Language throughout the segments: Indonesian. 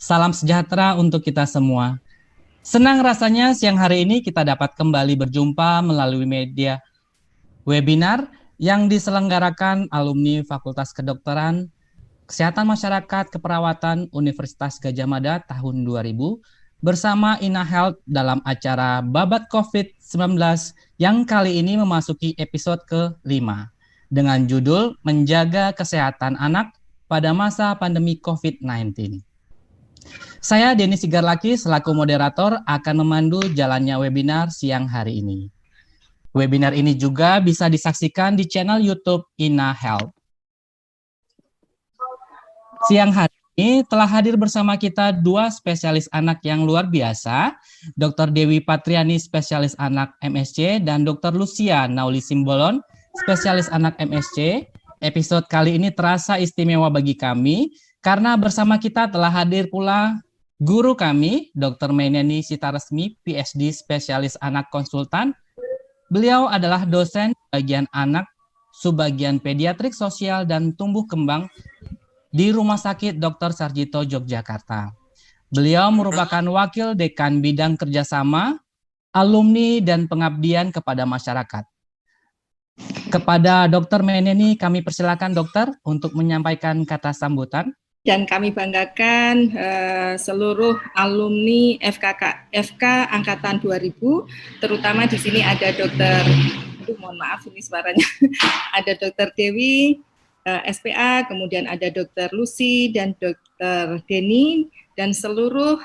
Salam sejahtera untuk kita semua. Senang rasanya siang hari ini kita dapat kembali berjumpa melalui media webinar yang diselenggarakan alumni Fakultas Kedokteran, Kesehatan Masyarakat Keperawatan Universitas Gadjah Mada tahun 2000 bersama Ina Health dalam acara Babat COVID-19 yang kali ini memasuki episode ke-5 dengan judul Menjaga Kesehatan Anak pada Masa Pandemi COVID-19. Saya Denny Sigarlaki selaku moderator akan memandu jalannya webinar siang hari ini. Webinar ini juga bisa disaksikan di channel YouTube Ina Health. Siang hari ini telah hadir bersama kita dua spesialis anak yang luar biasa, Dr. Dewi Patriani, spesialis anak MSC, dan Dr. Lucia Nauli Simbolon, spesialis anak MSC. Episode kali ini terasa istimewa bagi kami, karena bersama kita telah hadir pula guru kami, Dr. Maineni Sitaresmi, PhD spesialis anak konsultan. Beliau adalah dosen bagian anak, subbagian pediatrik sosial dan tumbuh kembang di Rumah Sakit Dr. Sarjito Yogyakarta. Beliau merupakan wakil dekan bidang kerjasama, alumni dan pengabdian kepada masyarakat. Kepada Dr. Maineni kami persilakan dokter untuk menyampaikan kata sambutan. Dan kami banggakan seluruh alumni FK Angkatan 2000, terutama di sini ada Dokter, mohon maaf ini suaranya, ada Dokter Dewi, SPA, kemudian ada Dokter Lucy dan Dokter Denny, dan seluruh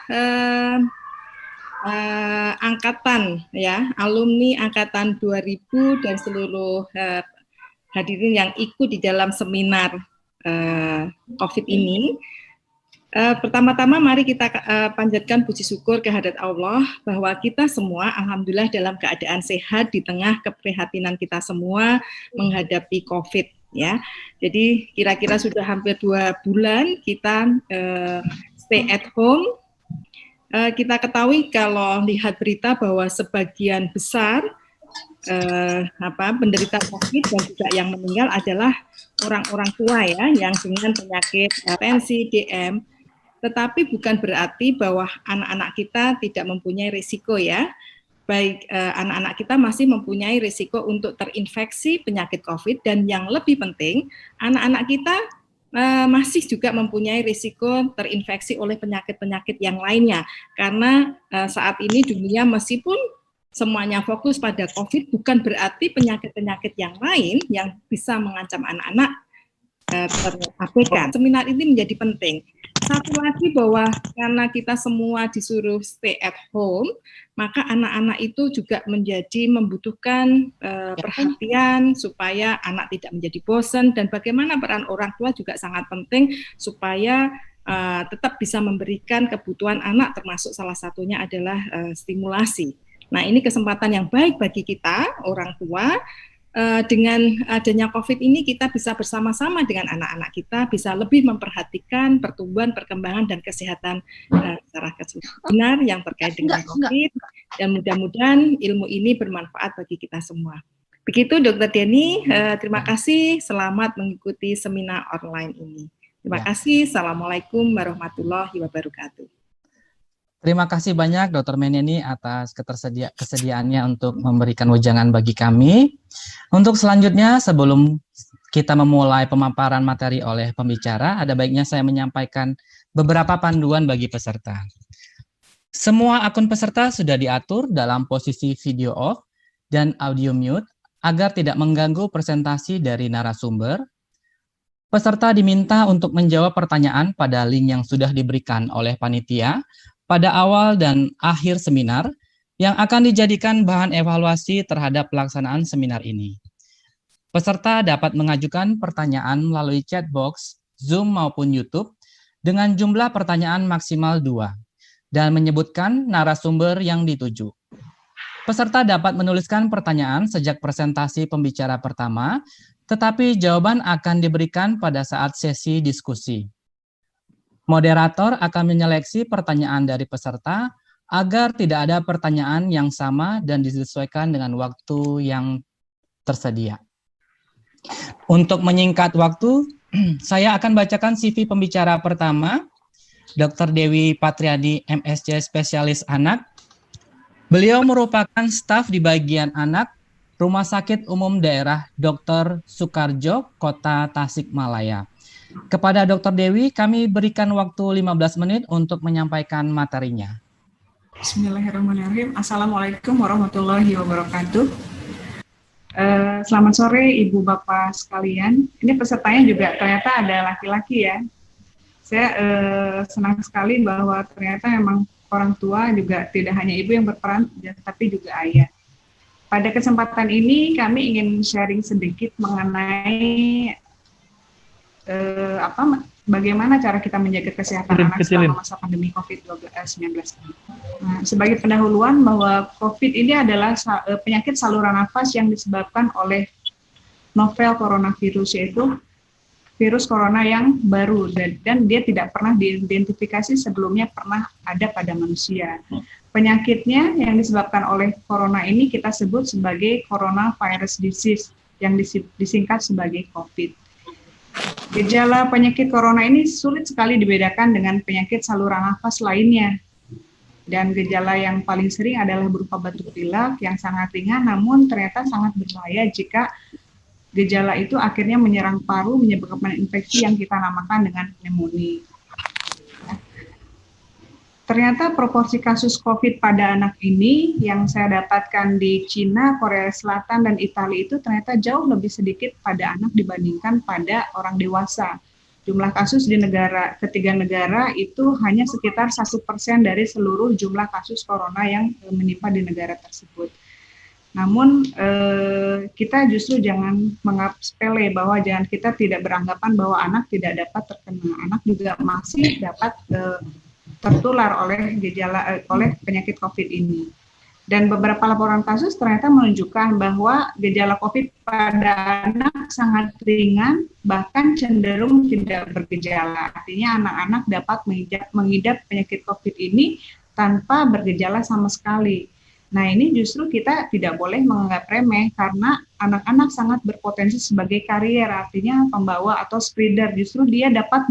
angkatan, ya, alumni Angkatan 2000 dan seluruh hadirin yang ikut di dalam seminar COVID ini. Pertama-tama mari kita panjatkan puji syukur kehadirat Allah bahwa kita semua alhamdulillah dalam keadaan sehat di tengah keprihatinan kita semua menghadapi COVID, ya. Jadi kira-kira sudah hampir 2 bulan kita stay at home. Kita ketahui kalau lihat berita bahwa sebagian besar penderita COVID dan juga yang meninggal adalah orang-orang tua, ya, yang dengan penyakit tensi, DM. Tetapi bukan berarti bahwa anak-anak kita tidak mempunyai risiko, ya. Baik anak-anak kita masih mempunyai risiko untuk terinfeksi penyakit COVID, dan yang lebih penting anak-anak kita masih juga mempunyai risiko terinfeksi oleh penyakit-penyakit yang lainnya. Karena saat ini dunia meskipun semuanya fokus pada COVID, bukan berarti penyakit-penyakit yang lain yang bisa mengancam anak-anak terabaikan. Seminar ini menjadi penting. Satu lagi bahwa karena kita semua disuruh stay at home, maka anak-anak itu juga membutuhkan perhatian supaya anak tidak menjadi bosan, dan bagaimana peran orang tua juga sangat penting supaya tetap bisa memberikan kebutuhan anak, termasuk salah satunya adalah stimulasi. Nah, ini kesempatan yang baik bagi kita, orang tua. Dengan adanya COVID ini kita bisa bersama-sama dengan anak-anak kita, bisa lebih memperhatikan pertumbuhan, perkembangan, dan kesehatan secara keseluruhan yang terkait dengan COVID, dan mudah-mudahan ilmu ini bermanfaat bagi kita semua. Begitu Dr. Denny, terima kasih, selamat mengikuti seminar online ini. Terima kasih, Assalamualaikum warahmatullahi wabarakatuh. Terima kasih banyak Dr. Maineni atas kesediaannya untuk memberikan wejangan bagi kami. Untuk selanjutnya, sebelum kita memulai pemaparan materi oleh pembicara, ada baiknya saya menyampaikan beberapa panduan bagi peserta. Semua akun peserta sudah diatur dalam posisi video off dan audio mute agar tidak mengganggu presentasi dari narasumber. Peserta diminta untuk menjawab pertanyaan pada link yang sudah diberikan oleh panitia pada awal dan akhir seminar yang akan dijadikan bahan evaluasi terhadap pelaksanaan seminar ini. Peserta dapat mengajukan pertanyaan melalui chat box, Zoom maupun YouTube dengan jumlah pertanyaan maksimal 2 dan menyebutkan narasumber yang dituju. Peserta dapat menuliskan pertanyaan sejak presentasi pembicara pertama, tetapi jawaban akan diberikan pada saat sesi diskusi. Moderator akan menyeleksi pertanyaan dari peserta agar tidak ada pertanyaan yang sama dan disesuaikan dengan waktu yang tersedia. Untuk menyingkat waktu, saya akan bacakan CV pembicara pertama, Dr. Dewi Patriadi, MSc Spesialis Anak. Beliau merupakan staf di bagian anak Rumah Sakit Umum Daerah Dr. Soekarjo, Kota Tasikmalaya. Kepada Dr. Dewi, kami berikan waktu 15 menit untuk menyampaikan materinya. Bismillahirrahmanirrahim. Assalamualaikum warahmatullahi wabarakatuh. Selamat sore Ibu Bapak sekalian. Ini pesertanya juga ternyata ada laki-laki ya. Saya senang sekali bahwa ternyata memang orang tua juga tidak hanya ibu yang berperan, tapi juga ayah. Pada kesempatan ini kami ingin sharing sedikit mengenai bagaimana cara kita menjaga kesehatan anak selama masa pandemi COVID-19 ini. Nah, sebagai pendahuluan bahwa COVID ini adalah penyakit saluran nafas yang disebabkan oleh novel coronavirus, yaitu virus corona yang baru dan dia tidak pernah diidentifikasi sebelumnya pernah ada pada manusia. Penyakitnya yang disebabkan oleh corona ini kita sebut sebagai coronavirus disease yang disingkat sebagai COVID. Gejala penyakit corona ini sulit sekali dibedakan dengan penyakit saluran nafas lainnya. Dan gejala yang paling sering adalah berupa batuk pilek yang sangat ringan namun ternyata sangat berbahaya jika gejala itu akhirnya menyerang paru, menyebabkan infeksi yang kita namakan dengan pneumonia. Ternyata proporsi kasus COVID pada anak ini yang saya dapatkan di Cina, Korea Selatan, dan Italia itu ternyata jauh lebih sedikit pada anak dibandingkan pada orang dewasa. Jumlah kasus di ketiga negara itu hanya sekitar 1% dari seluruh jumlah kasus corona yang menimpa di negara tersebut. Namun kita justru jangan menganggap sepele bahwa kita tidak beranggapan bahwa anak tidak dapat terkena. Anak juga masih dapat tertular oleh penyakit COVID ini. Dan beberapa laporan kasus ternyata menunjukkan bahwa gejala COVID pada anak sangat ringan, bahkan cenderung tidak bergejala. Artinya anak-anak dapat mengidap penyakit COVID ini tanpa bergejala sama sekali. Nah, ini justru kita tidak boleh menganggap remeh karena anak-anak sangat berpotensi sebagai karier, artinya pembawa atau spreader. Justru dia dapat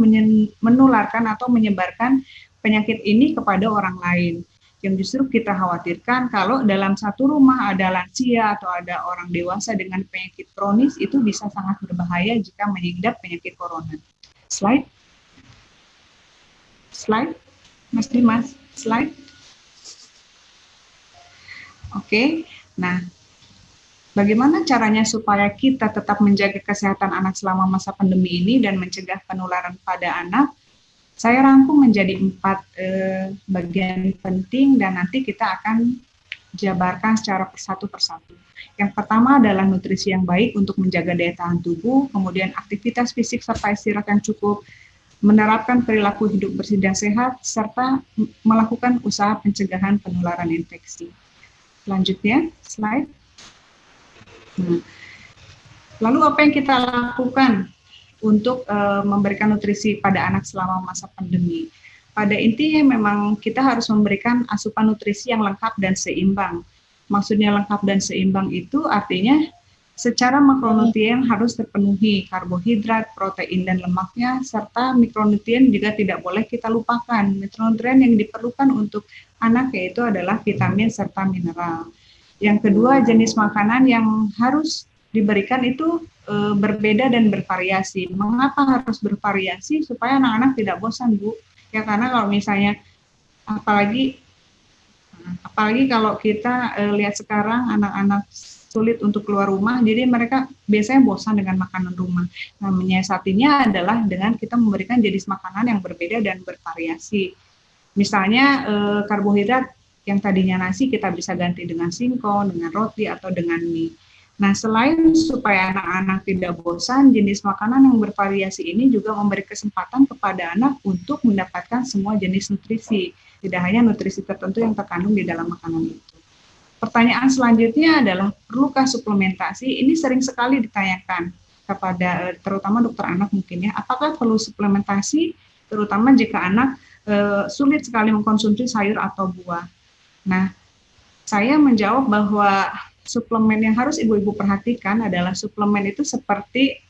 menularkan atau menyebarkan penyakit ini kepada orang lain. Yang justru kita khawatirkan kalau dalam satu rumah ada lansia atau ada orang dewasa dengan penyakit kronis, itu bisa sangat berbahaya jika mengidap penyakit corona. Slide, Mas Dimas, slide. Oke, nah bagaimana caranya supaya kita tetap menjaga kesehatan anak selama masa pandemi ini dan mencegah penularan pada anak? Saya rangkum menjadi 4 bagian penting dan nanti kita akan jabarkan secara satu persatu. Yang pertama adalah nutrisi yang baik untuk menjaga daya tahan tubuh, kemudian aktivitas fisik serta istirahat yang cukup, menerapkan perilaku hidup bersih dan sehat, serta melakukan usaha pencegahan penularan infeksi. Selanjutnya, slide. Lalu apa yang kita lakukan untuk memberikan nutrisi pada anak selama masa pandemi? Pada intinya memang kita harus memberikan asupan nutrisi yang lengkap dan seimbang. Maksudnya lengkap dan seimbang itu artinya secara makronutrien harus terpenuhi, karbohidrat, protein dan lemaknya, serta mikronutrien juga tidak boleh kita lupakan. Mikronutrien yang diperlukan untuk anak yaitu adalah vitamin serta mineral. Yang kedua, jenis makanan yang harus diberikan itu berbeda dan bervariasi. Mengapa harus bervariasi? Supaya anak-anak tidak bosan, Bu. Ya karena kalau misalnya apalagi kalau kita lihat sekarang anak-anak sulit untuk keluar rumah, jadi mereka biasanya bosan dengan makanan rumah. Nah, menyiasatinya adalah dengan kita memberikan jenis makanan yang berbeda dan bervariasi. Misalnya karbohidrat yang tadinya nasi kita bisa ganti dengan singkong, dengan roti atau dengan mie. Nah, selain supaya anak-anak tidak bosan, jenis makanan yang bervariasi ini juga memberi kesempatan kepada anak untuk mendapatkan semua jenis nutrisi, tidak hanya nutrisi tertentu yang terkandung di dalam makanan itu. Pertanyaan selanjutnya adalah, perlukah suplementasi? Ini sering sekali ditanyakan kepada terutama dokter anak mungkin ya, apakah perlu suplementasi, terutama jika anak sulit sekali mengkonsumsi sayur atau buah. Nah, saya menjawab bahwa suplemen yang harus ibu-ibu perhatikan adalah suplemen itu seperti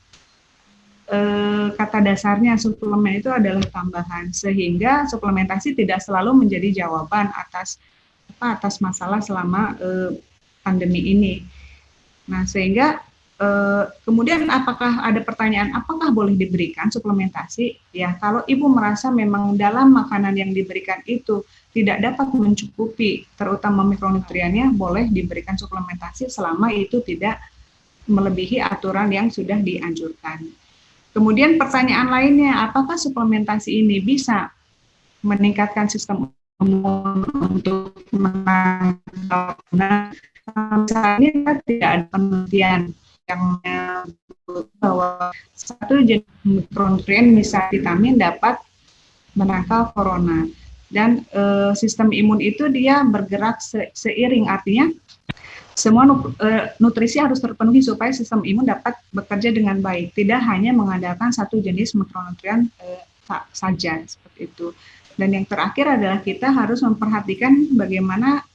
kata dasarnya suplemen itu adalah tambahan, sehingga suplementasi tidak selalu menjadi jawaban atas masalah selama pandemi ini. Nah, sehingga kemudian apakah ada pertanyaan, apakah boleh diberikan suplementasi? Ya, kalau ibu merasa memang dalam makanan yang diberikan itu tidak dapat mencukupi, terutama mikronutriennya, boleh diberikan suplementasi selama itu tidak melebihi aturan yang sudah dianjurkan. Kemudian pertanyaan lainnya, apakah suplementasi ini bisa meningkatkan sistem imun untuk menangkal? Nah, misalnya tidak ada penelitian yang menyebut bahwa satu jenis mikronutrien, misal vitamin, dapat menangkal corona. Dan sistem imun itu dia bergerak seiring, artinya semua nutrisi harus terpenuhi supaya sistem imun dapat bekerja dengan baik, tidak hanya mengandalkan satu jenis mikronutrien saja, seperti itu. Dan yang terakhir adalah kita harus memperhatikan bagaimana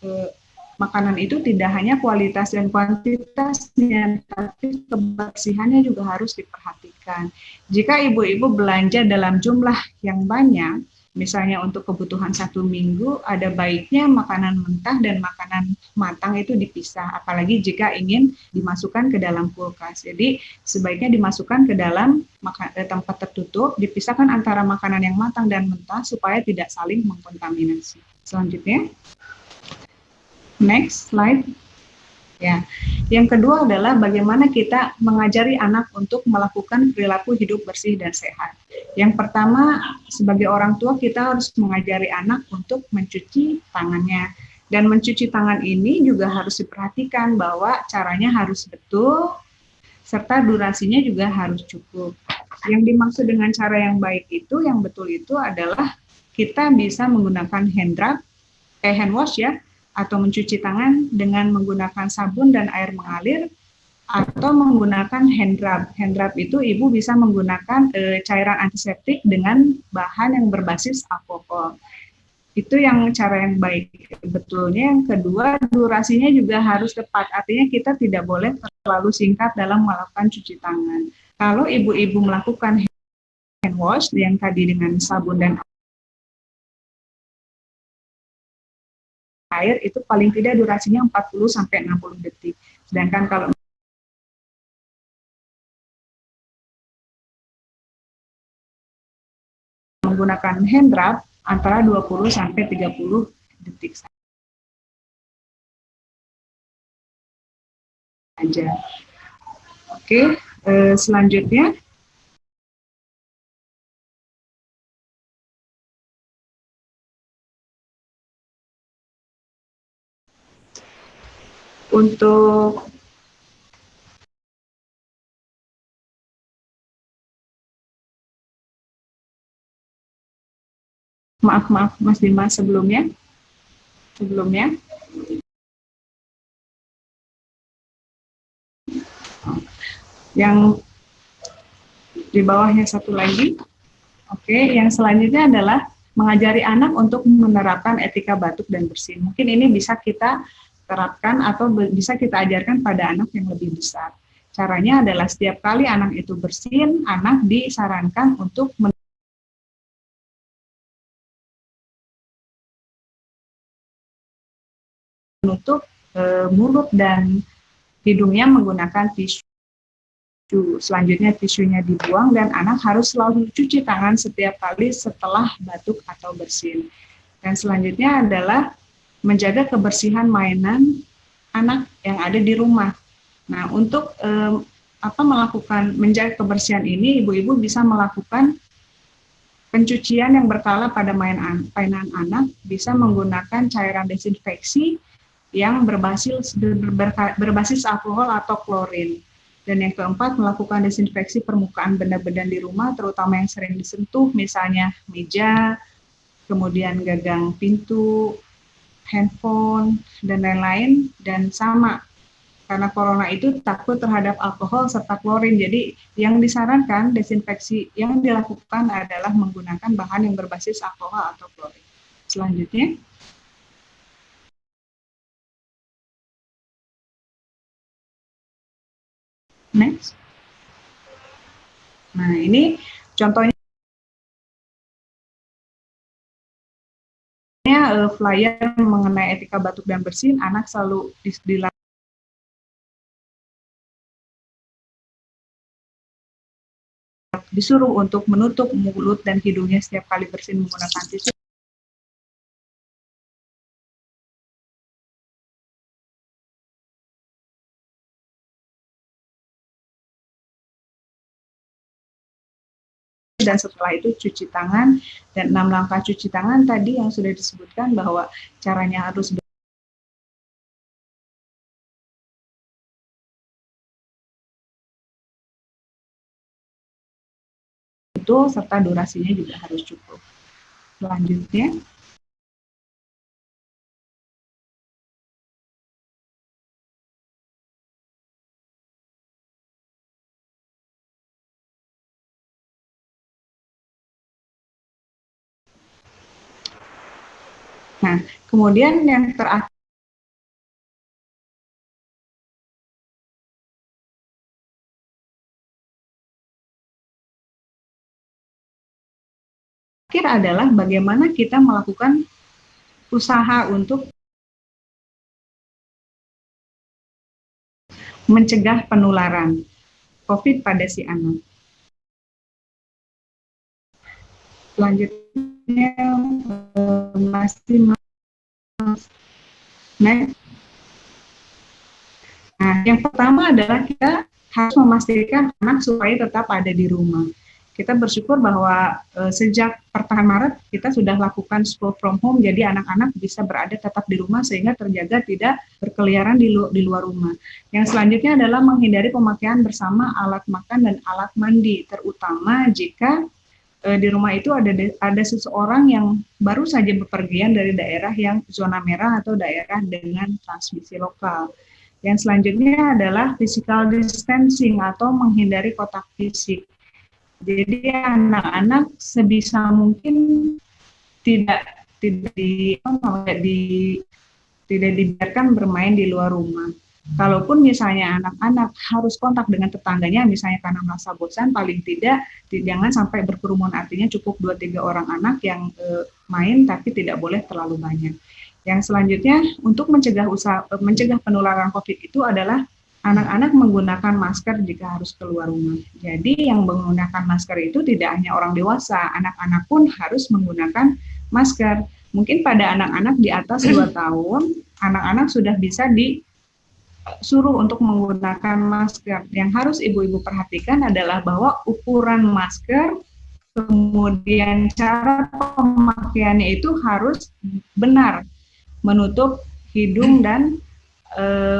makanan itu tidak hanya kualitas dan kuantitasnya, tapi kebersihannya juga harus diperhatikan. Jika ibu-ibu belanja dalam jumlah yang banyak, misalnya untuk kebutuhan 1 minggu, ada baiknya makanan mentah dan makanan matang itu dipisah, apalagi jika ingin dimasukkan ke dalam kulkas. Jadi sebaiknya dimasukkan ke dalam tempat tertutup, dipisahkan antara makanan yang matang dan mentah supaya tidak saling mengkontaminasi. Selanjutnya, next slide. Ya, yang kedua adalah bagaimana kita mengajari anak untuk melakukan perilaku hidup bersih dan sehat. Yang pertama, sebagai orang tua kita harus mengajari anak untuk mencuci tangannya. Dan mencuci tangan ini juga harus diperhatikan bahwa caranya harus betul, serta durasinya juga harus cukup. Yang dimaksud dengan cara yang baik itu, yang betul itu adalah kita bisa menggunakan hand wash ya, atau mencuci tangan dengan menggunakan sabun dan air mengalir, atau menggunakan hand rub. Hand rub itu ibu bisa menggunakan cairan antiseptik dengan bahan yang berbasis alkohol. Itu yang cara yang baik betulnya. Yang kedua, durasinya juga harus tepat. Artinya kita tidak boleh terlalu singkat dalam melakukan cuci tangan. Kalau ibu-ibu melakukan hand wash yang tadi dengan sabun dan air, itu paling tidak durasinya 40-60 detik. Sedangkan kalau menggunakan hand rub antara 20-30 detik saja. Oke, selanjutnya untuk maaf Mas Dimas sebelumnya yang di bawahnya satu lagi. Oke, yang selanjutnya adalah mengajari anak untuk menerapkan etika batuk dan bersin. Mungkin ini bisa kita terapkan atau bisa kita ajarkan pada anak yang lebih besar. Caranya adalah setiap kali anak itu bersin, anak disarankan untuk menutup mulut dan hidungnya menggunakan tisu. Selanjutnya tisunya dibuang dan anak harus selalu cuci tangan setiap kali setelah batuk atau bersin. Dan selanjutnya adalah menjaga kebersihan mainan anak yang ada di rumah. Nah, untuk melakukan menjaga kebersihan ini, ibu-ibu bisa melakukan pencucian yang berkala pada mainan anak, bisa menggunakan cairan desinfeksi yang berbasis alkohol atau klorin. Dan yang keempat, melakukan desinfeksi permukaan benda-benda di rumah, terutama yang sering disentuh, misalnya meja, kemudian gagang pintu, handphone, dan lain-lain. Dan sama, karena corona itu takut terhadap alkohol serta klorin. Jadi yang disarankan desinfeksi yang dilakukan adalah menggunakan bahan yang berbasis alkohol atau klorin. Selanjutnya. Next. Nah, ini contohnya flyer mengenai etika batuk dan bersin, anak selalu disuruh untuk menutup mulut dan hidungnya setiap kali bersin menggunakan tisu. Dan setelah itu cuci tangan, dan 6 langkah cuci tangan tadi yang sudah disebutkan bahwa caranya harus betul serta durasinya juga harus cukup. Selanjutnya, nah kemudian yang terakhir adalah bagaimana kita melakukan usaha untuk mencegah penularan COVID pada si anak. Selanjutnya masih next. Nah, yang pertama adalah kita harus memastikan anak supaya tetap ada di rumah. Kita bersyukur bahwa sejak pertengahan Maret kita sudah lakukan school from home, jadi anak-anak bisa berada tetap di rumah sehingga terjaga tidak berkeliaran di luar rumah. Yang selanjutnya adalah menghindari pemakaian bersama alat makan dan alat mandi, terutama jika di rumah itu ada seseorang yang baru saja bepergian dari daerah yang zona merah atau daerah dengan transmisi lokal. Yang selanjutnya adalah physical distancing atau menghindari kontak fisik. Jadi anak-anak sebisa mungkin tidak dibiarkan bermain di luar rumah. Kalaupun misalnya anak-anak harus kontak dengan tetangganya, misalnya karena merasa bosan, paling tidak jangan sampai berkerumun, artinya cukup 2-3 orang anak yang main, tapi tidak boleh terlalu banyak. Yang selanjutnya, untuk mencegah penularan COVID itu adalah anak-anak menggunakan masker jika harus keluar rumah. Jadi yang menggunakan masker itu tidak hanya orang dewasa, anak-anak pun harus menggunakan masker. Mungkin pada anak-anak di atas 2 tahun, anak-anak sudah bisa disuruh untuk menggunakan masker. Yang harus ibu-ibu perhatikan adalah bahwa ukuran masker, kemudian cara pemakaiannya itu harus benar, menutup hidung dan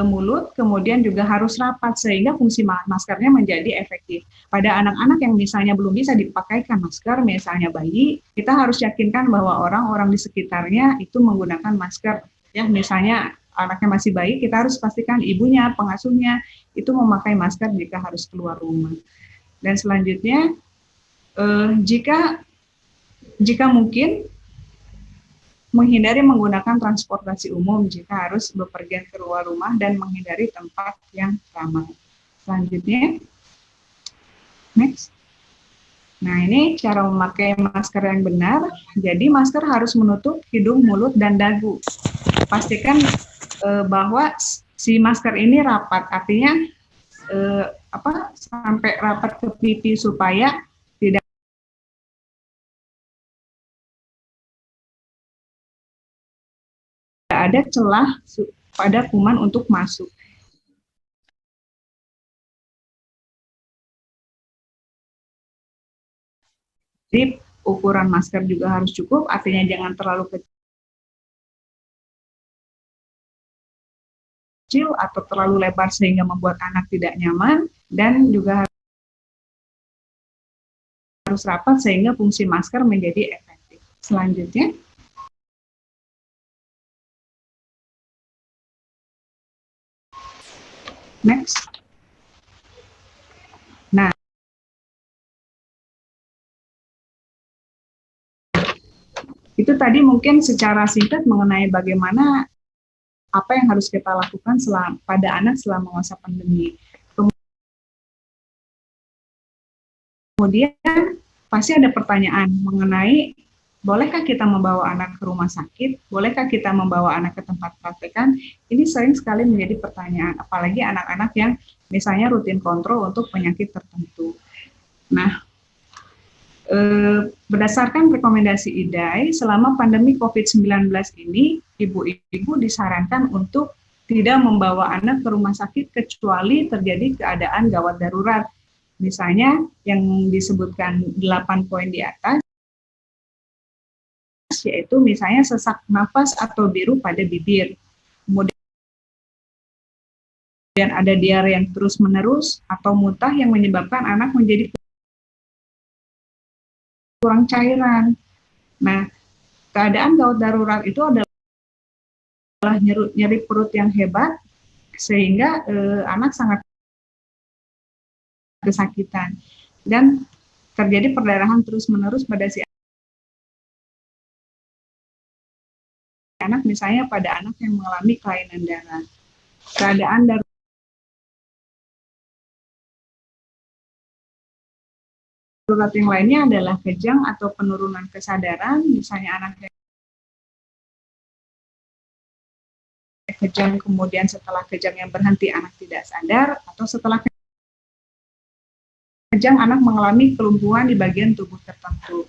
mulut, kemudian juga harus rapat sehingga fungsi maskernya menjadi efektif. Pada anak-anak yang misalnya belum bisa dipakaikan masker, misalnya bayi, kita harus yakinkan bahwa orang-orang di sekitarnya itu menggunakan masker. Ya, misalnya anaknya masih bayi, kita harus pastikan ibunya, pengasuhnya itu memakai masker jika harus keluar rumah. Dan selanjutnya, jika mungkin menghindari menggunakan transportasi umum jika harus bepergian keluar rumah dan menghindari tempat yang ramai. Selanjutnya, next. Nah, ini cara memakai masker yang benar. Jadi masker harus menutup hidung, mulut, dan dagu. Pastikan bahwa si masker ini rapat, artinya sampai rapat ke pipi supaya tidak ada celah pada kuman untuk masuk. Jadi ukuran masker juga harus cukup, artinya jangan terlalu kecil atau terlalu lebar sehingga membuat anak tidak nyaman, dan juga harus rapat sehingga fungsi masker menjadi efektif. Selanjutnya, next. Nah, itu tadi mungkin secara singkat mengenai bagaimana apa yang harus kita lakukan pada anak selama masa pandemi. Kemudian pasti ada pertanyaan mengenai bolehkah kita membawa anak ke rumah sakit, bolehkah kita membawa anak ke tempat praktekan. Ini sering sekali menjadi pertanyaan, apalagi anak-anak yang misalnya rutin kontrol untuk penyakit tertentu. Nah, berdasarkan rekomendasi IDAI, selama pandemi COVID-19 ini, ibu-ibu disarankan untuk tidak membawa anak ke rumah sakit kecuali terjadi keadaan gawat darurat. Misalnya yang disebutkan 8 poin di atas, yaitu misalnya sesak nafas atau biru pada bibir. Kemudian ada diare yang terus-menerus atau muntah yang menyebabkan anak menjadi kurang cairan. Nah, keadaan gawat darurat itu adalah nyeri perut yang hebat sehingga anak sangat kesakitan dan terjadi perdarahan terus-menerus pada si anak, misalnya pada anak yang mengalami kelainan darah. Keadaan darurat yang lainnya adalah kejang atau penurunan kesadaran, misalnya anak kejang kemudian setelah kejang yang berhenti anak tidak sadar, atau setelah kejang anak mengalami kelumpuhan di bagian tubuh tertentu.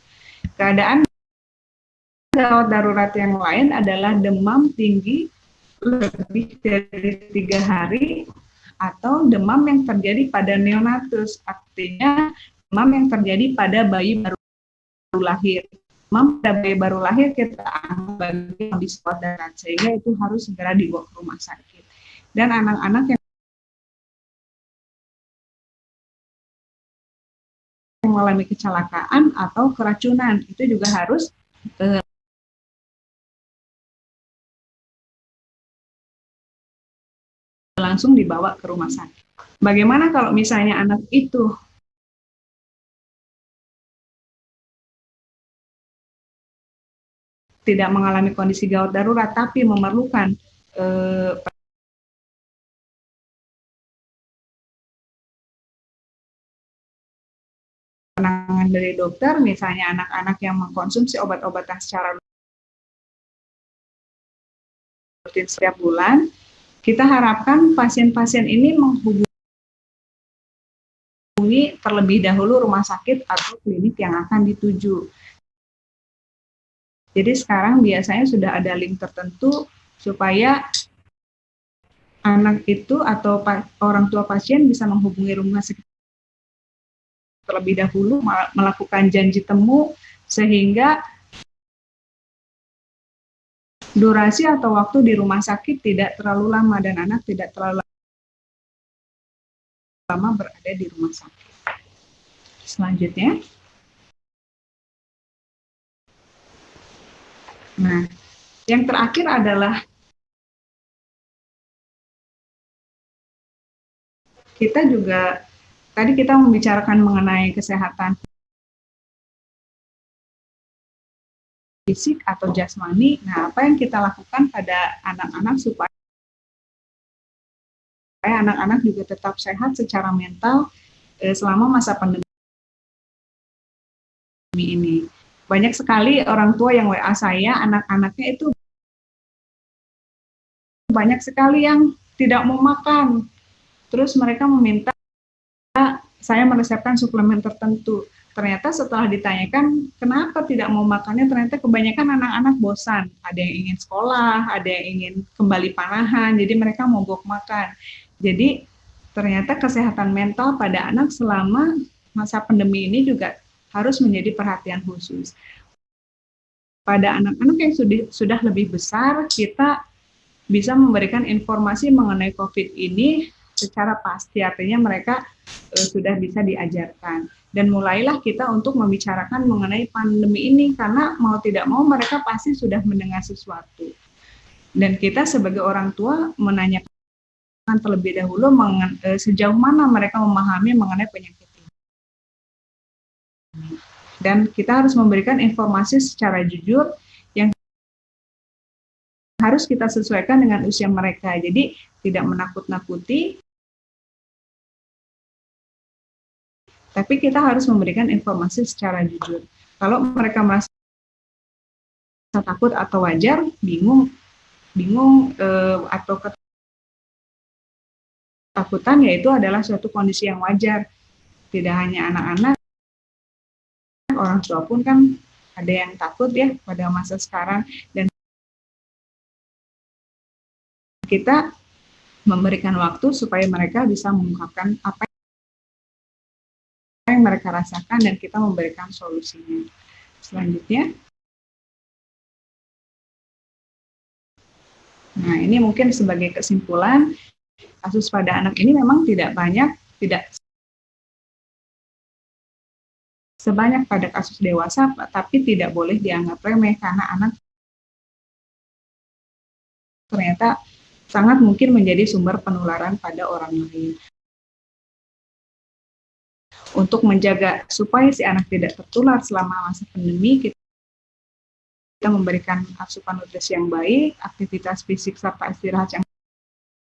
Keadaan gawat darurat yang lain adalah demam tinggi lebih dari 3 hari atau demam yang terjadi pada neonatus, artinya demam yang terjadi pada bayi baru lahir. Demam pada bayi baru lahir kita anggap sebagai kondisi gawat darurat, sehingga itu harus segera dibawa ke rumah sakit. Dan anak-anak yang mengalami kecelakaan atau keracunan itu juga harus langsung dibawa ke rumah sakit. Bagaimana kalau misalnya anak itu tidak mengalami kondisi gawat darurat tapi memerlukan penanganan dari dokter, misalnya anak-anak yang mengkonsumsi obat-obatan secara rutin setiap bulan, kita harapkan pasien-pasien ini menghubungi terlebih dahulu rumah sakit atau klinik yang akan dituju. Jadi sekarang biasanya sudah ada link tertentu supaya anak itu atau orang tua pasien bisa menghubungi rumah sakit terlebih dahulu, melakukan janji temu, sehingga durasi atau waktu di rumah sakit tidak terlalu lama dan anak tidak terlalu lama berada di rumah sakit. Selanjutnya, nah, yang terakhir adalah kita juga, tadi kita membicarakan mengenai kesehatan fisik atau jasmani. Nah, apa yang kita lakukan pada anak-anak supaya anak-anak juga tetap sehat secara mental selama masa pandemi ini. Banyak sekali orang tua yang WA saya, anak-anaknya itu banyak sekali yang tidak mau makan. Terus mereka meminta saya meresepkan suplemen tertentu. Ternyata setelah ditanyakan kenapa tidak mau makannya, ternyata kebanyakan anak-anak bosan. Ada yang ingin sekolah, ada yang ingin kembali panahan, jadi mereka mogok makan. Jadi ternyata kesehatan mental pada anak selama masa pandemi ini juga harus menjadi perhatian khusus. Pada anak-anak yang sudah lebih besar, kita bisa memberikan informasi mengenai COVID ini secara pasti, artinya mereka sudah bisa diajarkan. Dan mulailah kita untuk membicarakan mengenai pandemi ini, karena mau tidak mau mereka pasti sudah mendengar sesuatu. Dan kita sebagai orang tua menanyakan terlebih dahulu sejauh mana mereka memahami mengenai penyakit ini. Dan kita harus memberikan informasi secara jujur yang harus kita sesuaikan dengan usia mereka. Jadi tidak menakut-nakuti, Tapi kita harus memberikan informasi secara jujur. Kalau mereka merasa takut atau wajar, bingung atau ketakutan, yaitu adalah suatu kondisi yang wajar. Tidak hanya anak-anak, orang tua pun kan ada yang takut ya pada masa sekarang, dan kita memberikan waktu supaya mereka bisa mengungkapkan apa yang mereka rasakan dan kita memberikan solusinya. Selanjutnya, nah ini mungkin sebagai kesimpulan, kasus pada anak ini memang tidak sebanyak pada kasus dewasa, tapi tidak boleh dianggap remeh karena anak ternyata sangat mungkin menjadi sumber penularan pada orang lain. Untuk menjaga supaya si anak tidak tertular selama masa pandemi, kita memberikan asupan nutrisi yang baik, aktivitas fisik serta istirahat yang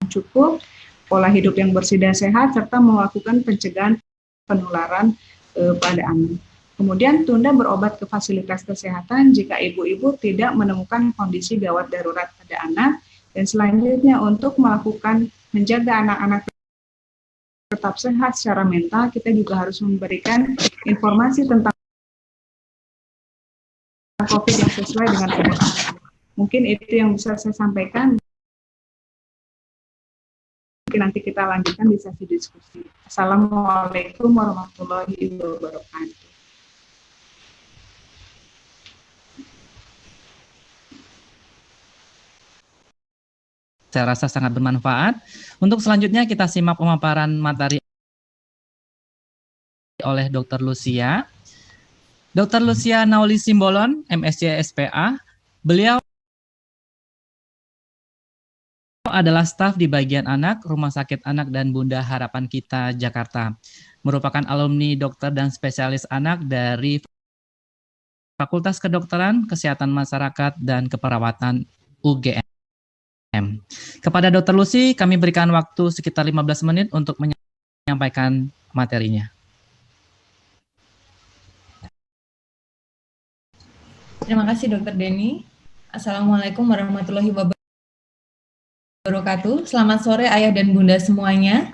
cukup, pola hidup yang bersih dan sehat, serta melakukan pencegahan penularan pada anak. Kemudian tunda berobat ke fasilitas kesehatan jika ibu-ibu tidak menemukan kondisi gawat darurat pada anak. Dan selanjutnya untuk melakukan menjaga anak-anak tetap sehat secara mental, kita juga harus memberikan informasi tentang COVID yang sesuai dengan keadaan. Mungkin itu yang bisa saya sampaikan. Mungkin nanti kita lanjutkan di sesi diskusi. Assalamualaikum warahmatullahi wabarakatuh. Saya rasa sangat bermanfaat. Untuk selanjutnya kita simak pemaparan materi oleh Dr. Lucia. Dr. Lucia Nauli Simbolon, MSc SPA. Beliau adalah staf di bagian anak, Rumah Sakit Anak dan Bunda Harapan Kita, Jakarta. Merupakan alumni dokter dan spesialis anak dari Fakultas Kedokteran, Kesehatan Masyarakat, dan Keperawatan UGM. Kepada Dr. Lucy, kami berikan waktu sekitar 15 menit untuk menyampaikan materinya. Terima kasih Dr. Denny. Assalamualaikum warahmatullahi wabarakatuh. Selamat sore ayah dan bunda semuanya.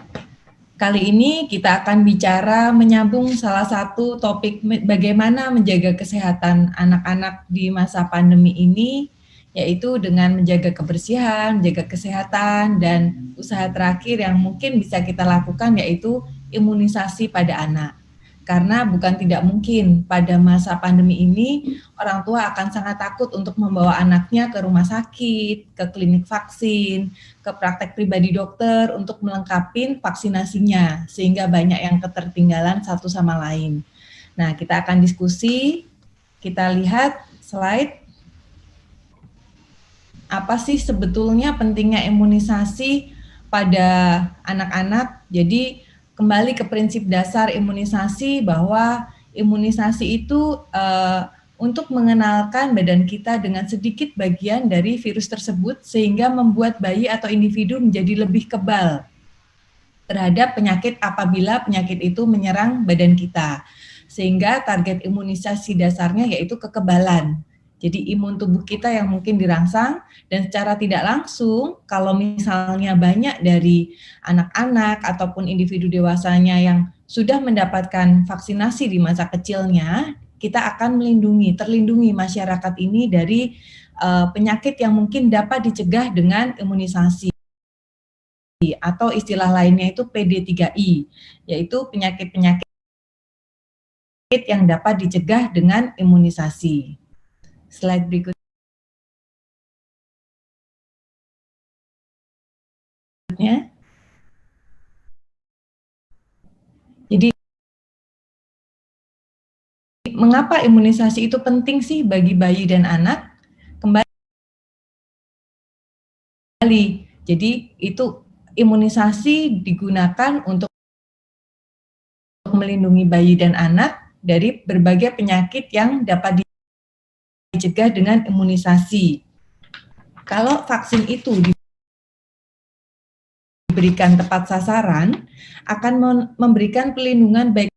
Kali ini kita akan bicara menyambung salah satu topik bagaimana menjaga kesehatan anak-anak di masa pandemi ini, yaitu dengan menjaga kebersihan, menjaga kesehatan, dan usaha terakhir yang mungkin bisa kita lakukan yaitu imunisasi pada anak. Karena bukan tidak mungkin pada masa pandemi ini orang tua akan sangat takut untuk membawa anaknya ke rumah sakit, ke klinik vaksin, ke praktek pribadi dokter untuk melengkapi vaksinasinya, sehingga banyak yang ketertinggalan satu sama lain. Nah, kita akan diskusi, kita lihat slide. Apa sih sebetulnya pentingnya imunisasi pada anak-anak? Jadi kembali ke prinsip dasar imunisasi bahwa imunisasi itu untuk mengenalkan badan kita dengan sedikit bagian dari virus tersebut sehingga membuat bayi atau individu menjadi lebih kebal terhadap penyakit apabila penyakit itu menyerang badan kita. Sehingga target imunisasi dasarnya yaitu kekebalan. Jadi imun tubuh kita yang mungkin dirangsang dan secara tidak langsung kalau misalnya banyak dari anak-anak ataupun individu dewasanya yang sudah mendapatkan vaksinasi di masa kecilnya, kita akan terlindungi masyarakat ini dari penyakit yang mungkin dapat dicegah dengan imunisasi. Atau istilah lainnya itu PD3I, yaitu penyakit-penyakit yang dapat dicegah dengan imunisasi. Slide berikutnya. Jadi, mengapa imunisasi itu penting sih bagi bayi dan anak? Kembali, jadi itu imunisasi digunakan untuk melindungi bayi dan anak dari berbagai penyakit yang dapat dicegah dengan imunisasi. Kalau vaksin itu diberikan tepat sasaran, akan memberikan pelindungan baik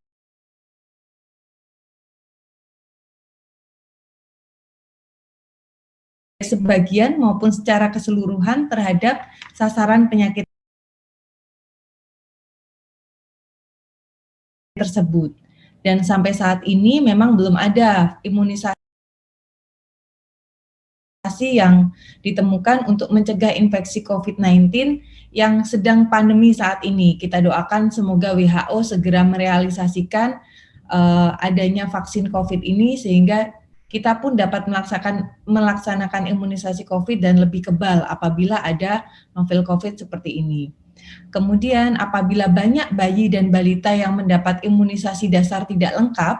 sebagian maupun secara keseluruhan terhadap sasaran penyakit tersebut. Dan sampai saat ini memang belum ada imunisasi yang ditemukan untuk mencegah infeksi COVID-19 yang sedang pandemi saat ini. Kita doakan semoga WHO segera merealisasikan adanya vaksin COVID ini sehingga kita pun dapat melaksanakan imunisasi COVID dan lebih kebal apabila ada novel COVID seperti ini. Kemudian apabila banyak bayi dan balita yang mendapat imunisasi dasar tidak lengkap,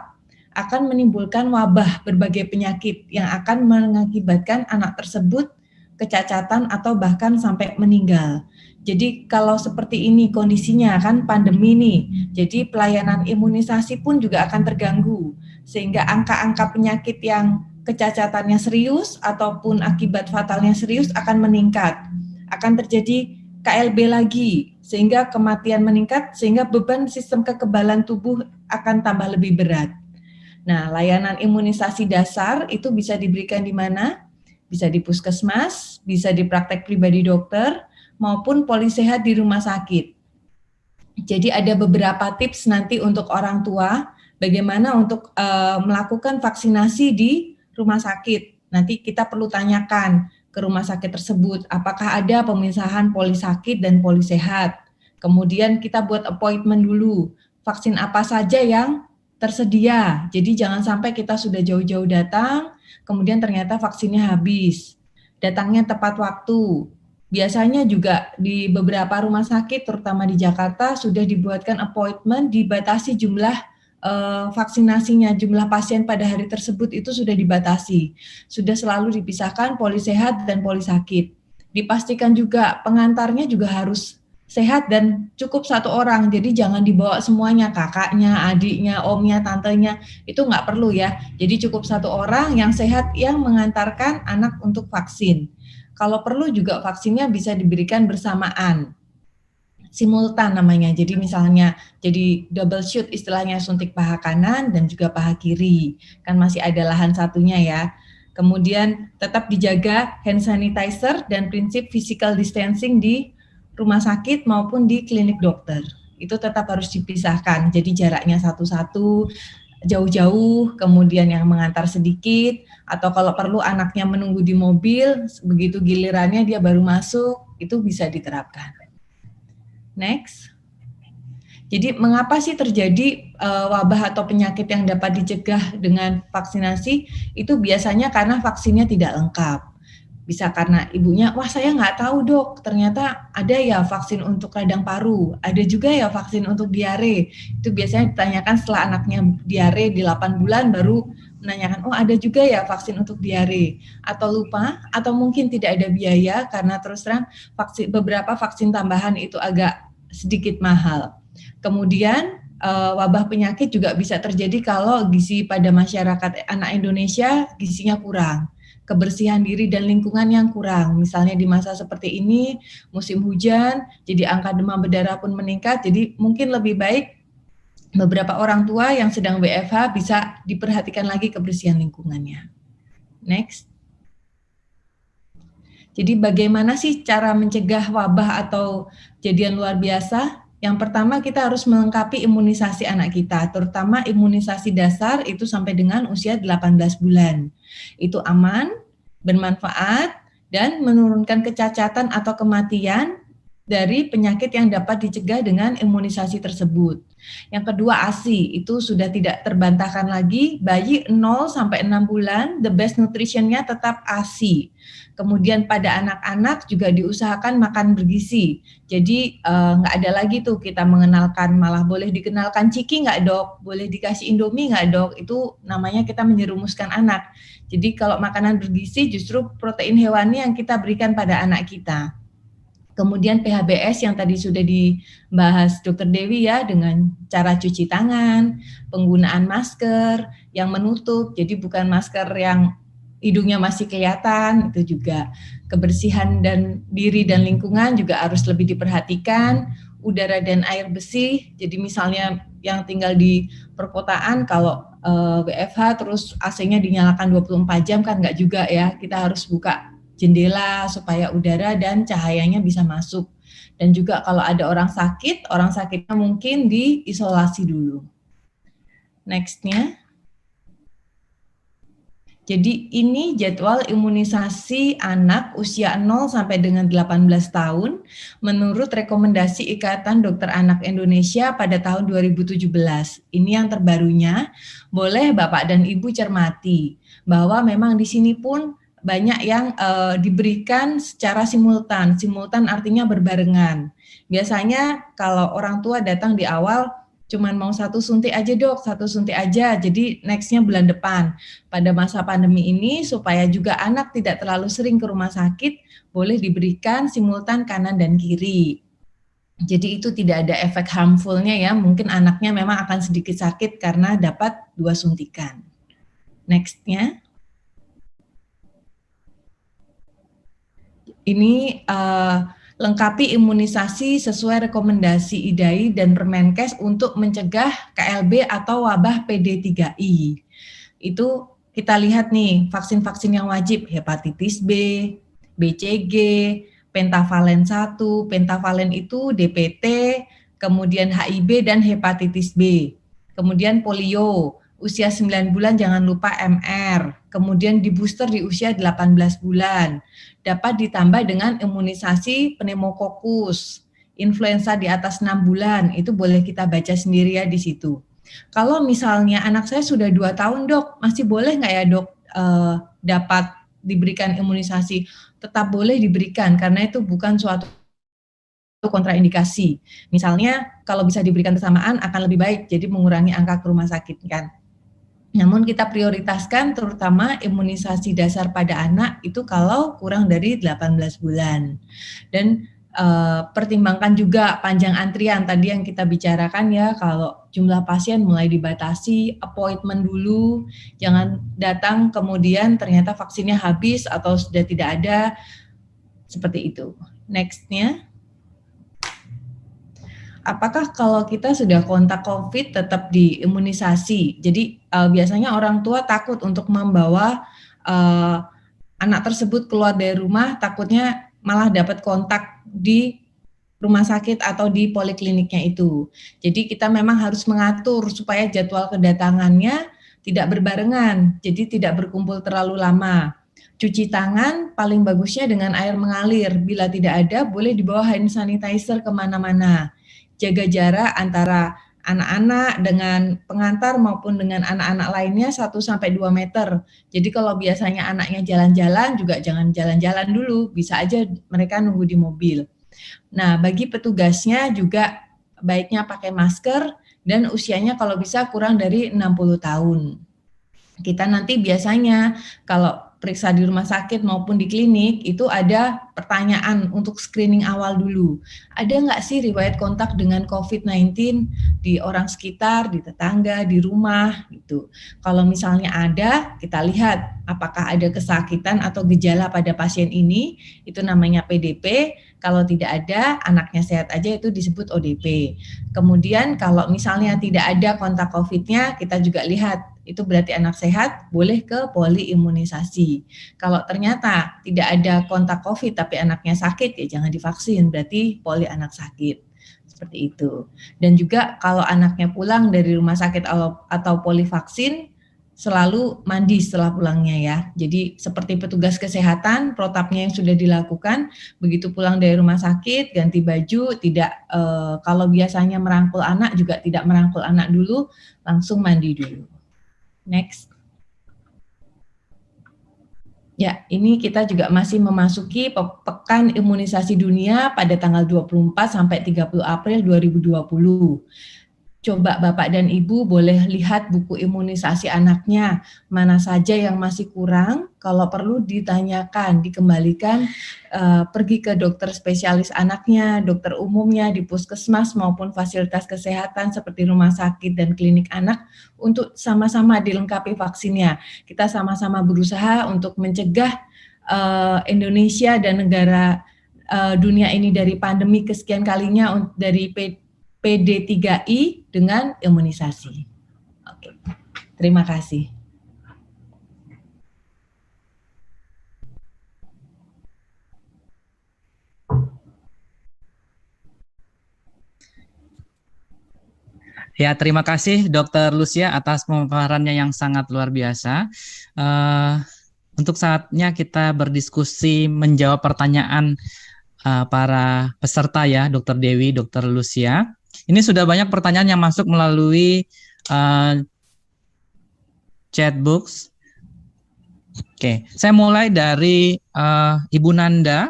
akan menimbulkan wabah berbagai penyakit yang akan mengakibatkan anak tersebut kecacatan atau bahkan sampai meninggal. Jadi kalau seperti ini kondisinya kan pandemi nih, jadi pelayanan imunisasi pun juga akan terganggu, sehingga angka-angka penyakit yang kecacatannya serius ataupun akibat fatalnya serius akan meningkat. Akan terjadi KLB lagi, sehingga kematian meningkat, sehingga beban sistem kekebalan tubuh akan tambah lebih berat. Nah, layanan imunisasi dasar itu bisa diberikan di mana? Bisa di puskesmas, bisa di praktek pribadi dokter, maupun polisehat di rumah sakit. Jadi ada beberapa tips nanti untuk orang tua, bagaimana untuk melakukan vaksinasi di rumah sakit. Nanti kita perlu tanyakan ke rumah sakit tersebut, apakah ada pemisahan polisakit dan polisehat. Kemudian kita buat appointment dulu, vaksin apa saja yang tersedia. Jadi jangan sampai kita sudah jauh-jauh datang, kemudian ternyata vaksinnya habis. Datangnya tepat waktu. Biasanya juga di beberapa rumah sakit, terutama di Jakarta, sudah dibuatkan appointment, dibatasi jumlah vaksinasinya, jumlah pasien pada hari tersebut itu sudah dibatasi. Sudah selalu dipisahkan polisehat dan polisakit. Dipastikan juga pengantarnya juga harus sehat dan cukup satu orang, jadi jangan dibawa semuanya, kakaknya, adiknya, omnya, tantenya, itu nggak perlu ya. Jadi cukup satu orang yang sehat yang mengantarkan anak untuk vaksin. Kalau perlu juga vaksinnya bisa diberikan bersamaan, simultan namanya. Jadi misalnya jadi double shoot istilahnya, suntik paha kanan dan juga paha kiri. Kan masih ada lahan satunya ya. Kemudian tetap dijaga hand sanitizer dan prinsip physical distancing di rumah sakit maupun di klinik dokter. Itu tetap harus dipisahkan. Jadi jaraknya satu-satu, jauh-jauh, kemudian yang mengantar sedikit, atau kalau perlu anaknya menunggu di mobil, begitu gilirannya dia baru masuk, itu bisa diterapkan. Next. Jadi mengapa sih terjadi wabah atau penyakit yang dapat dicegah dengan vaksinasi? Itu biasanya karena vaksinnya tidak lengkap. Bisa karena ibunya, wah saya nggak tahu dok, ternyata ada ya vaksin untuk radang paru, ada juga ya vaksin untuk diare. Itu biasanya ditanyakan setelah anaknya diare di 8 bulan baru menanyakan, oh ada juga ya vaksin untuk diare. Atau lupa, atau mungkin tidak ada biaya karena terus terang beberapa vaksin tambahan itu agak sedikit mahal. Kemudian wabah penyakit juga bisa terjadi kalau gizi pada masyarakat anak Indonesia gizinya kurang. Kebersihan diri dan lingkungan yang kurang. Misalnya di masa seperti ini, musim hujan, jadi angka demam berdarah pun meningkat, jadi mungkin lebih baik beberapa orang tua yang sedang WFH bisa diperhatikan lagi kebersihan lingkungannya. Next. Jadi bagaimana sih cara mencegah wabah atau kejadian luar biasa? Yang pertama kita harus melengkapi imunisasi anak kita, terutama imunisasi dasar itu sampai dengan usia 18 bulan. Itu aman, bermanfaat, dan menurunkan kecacatan atau kematian dari penyakit yang dapat dicegah dengan imunisasi tersebut. Yang kedua ASI, itu sudah tidak terbantahkan lagi, bayi 0 sampai 6 bulan, the best nutrition-nya tetap ASI. Kemudian pada anak-anak juga diusahakan makan bergizi. Jadi nggak ada lagi tuh kita mengenalkan, malah boleh dikenalkan ciki nggak dok, boleh dikasih indomie nggak dok, itu namanya kita menjerumuskan anak. Jadi kalau makanan bergizi justru protein hewani yang kita berikan pada anak kita. Kemudian PHBS yang tadi sudah dibahas Dr. Dewi ya, dengan cara cuci tangan, penggunaan masker yang menutup, jadi bukan masker yang hidungnya masih kelihatan, itu juga kebersihan dan diri dan lingkungan juga harus lebih diperhatikan, udara dan air bersih. Jadi misalnya yang tinggal di perkotaan kalau WFH terus AC-nya dinyalakan 24 jam kan enggak juga ya, kita harus buka jendela supaya udara dan cahayanya bisa masuk. Dan juga kalau ada orang sakitnya mungkin diisolasi dulu. Next-nya. Jadi ini jadwal imunisasi anak usia 0 sampai dengan 18 tahun menurut rekomendasi Ikatan Dokter Anak Indonesia pada tahun 2017. Ini yang terbarunya, boleh Bapak dan Ibu cermati bahwa memang di sini pun banyak yang diberikan secara simultan. Simultan artinya berbarengan. Biasanya kalau orang tua datang di awal, cuman mau 1 suntik aja dok, 1 suntik aja, jadi next-nya bulan depan. Pada masa pandemi ini, supaya juga anak tidak terlalu sering ke rumah sakit, boleh diberikan simultan kanan dan kiri. Jadi itu tidak ada efek harmful-nya ya, mungkin anaknya memang akan sedikit sakit karena dapat 2 suntikan. Next-nya. Ini lengkapi imunisasi sesuai rekomendasi IDAI dan Permenkes untuk mencegah KLB atau wabah PD3I. Itu kita lihat nih, vaksin-vaksin yang wajib, hepatitis B, BCG, pentavalen 1, pentavalen itu DPT, kemudian HIV dan hepatitis B. Kemudian polio, usia 9 bulan jangan lupa MR, kemudian di booster di usia 18 bulan. Dapat ditambah dengan imunisasi pneumokokus, influenza di atas 6 bulan, itu boleh kita baca sendiri ya di situ. Kalau misalnya anak saya sudah 2 tahun dok, masih boleh nggak ya dok dapat diberikan imunisasi? Tetap boleh diberikan karena itu bukan suatu kontraindikasi. Misalnya kalau bisa diberikan bersamaan akan lebih baik, jadi mengurangi angka ke rumah sakit kan. Namun kita prioritaskan terutama imunisasi dasar pada anak itu kalau kurang dari 18 bulan. Dan pertimbangkan juga panjang antrian tadi yang kita bicarakan ya, kalau jumlah pasien mulai dibatasi, appointment dulu, jangan datang kemudian ternyata vaksinnya habis atau sudah tidak ada, seperti itu. Next-nya. Apakah kalau kita sudah kontak COVID tetap diimunisasi? Jadi biasanya orang tua takut untuk membawa anak tersebut keluar dari rumah, takutnya malah dapat kontak di rumah sakit atau di polikliniknya itu. Jadi kita memang harus mengatur supaya jadwal kedatangannya tidak berbarengan, jadi tidak berkumpul terlalu lama. Cuci tangan paling bagusnya dengan air mengalir. Bila tidak ada, boleh dibawa hand sanitizer kemana-mana. Jaga jarak antara anak-anak dengan pengantar maupun dengan anak-anak lainnya 1-2 meter. Jadi kalau biasanya anaknya jalan-jalan juga jangan jalan-jalan dulu, bisa aja mereka nunggu di mobil. Nah, bagi petugasnya juga baiknya pakai masker dan usianya kalau bisa kurang dari 60 tahun. Kita nanti biasanya kalau periksa di rumah sakit maupun di klinik itu ada pertanyaan untuk screening awal dulu. Ada nggak sih riwayat kontak dengan COVID-19 di orang sekitar, di tetangga, di rumah gitu. Kalau misalnya ada, kita lihat apakah ada kesakitan atau gejala pada pasien ini, itu namanya PDP. Kalau tidak ada, anaknya sehat aja itu disebut ODP. Kemudian kalau misalnya tidak ada kontak COVID-nya, kita juga lihat itu berarti anak sehat, boleh ke poliimunisasi. Kalau ternyata tidak ada kontak COVID tapi anaknya sakit, ya jangan divaksin, berarti poli anak sakit. Seperti itu. Dan juga kalau anaknya pulang dari rumah sakit atau poli vaksin, selalu mandi setelah pulangnya ya. Jadi seperti petugas kesehatan, protapnya yang sudah dilakukan, begitu pulang dari rumah sakit, ganti baju, tidak kalau biasanya merangkul anak juga tidak merangkul anak dulu, langsung mandi dulu. Next. Ya, ini kita juga masih memasuki pekan imunisasi dunia pada tanggal 24 sampai 30 April 2020. Coba Bapak dan Ibu boleh lihat buku imunisasi anaknya, mana saja yang masih kurang, kalau perlu ditanyakan, dikembalikan, pergi ke dokter spesialis anaknya, dokter umumnya di puskesmas maupun fasilitas kesehatan seperti rumah sakit dan klinik anak untuk sama-sama dilengkapi vaksinnya. Kita sama-sama berusaha untuk mencegah Indonesia dan negara dunia ini dari pandemi kesekian kalinya dari PD3I dengan imunisasi. Oke, terima kasih. Ya, terima kasih Dokter Lucia atas pemaparannya yang sangat luar biasa. Eh, untuk saatnya kita berdiskusi menjawab pertanyaan para peserta ya, Dokter Dewi, Dokter Lucia. Ini sudah banyak pertanyaan yang masuk melalui chat box. Oke, saya mulai dari Ibu Nanda.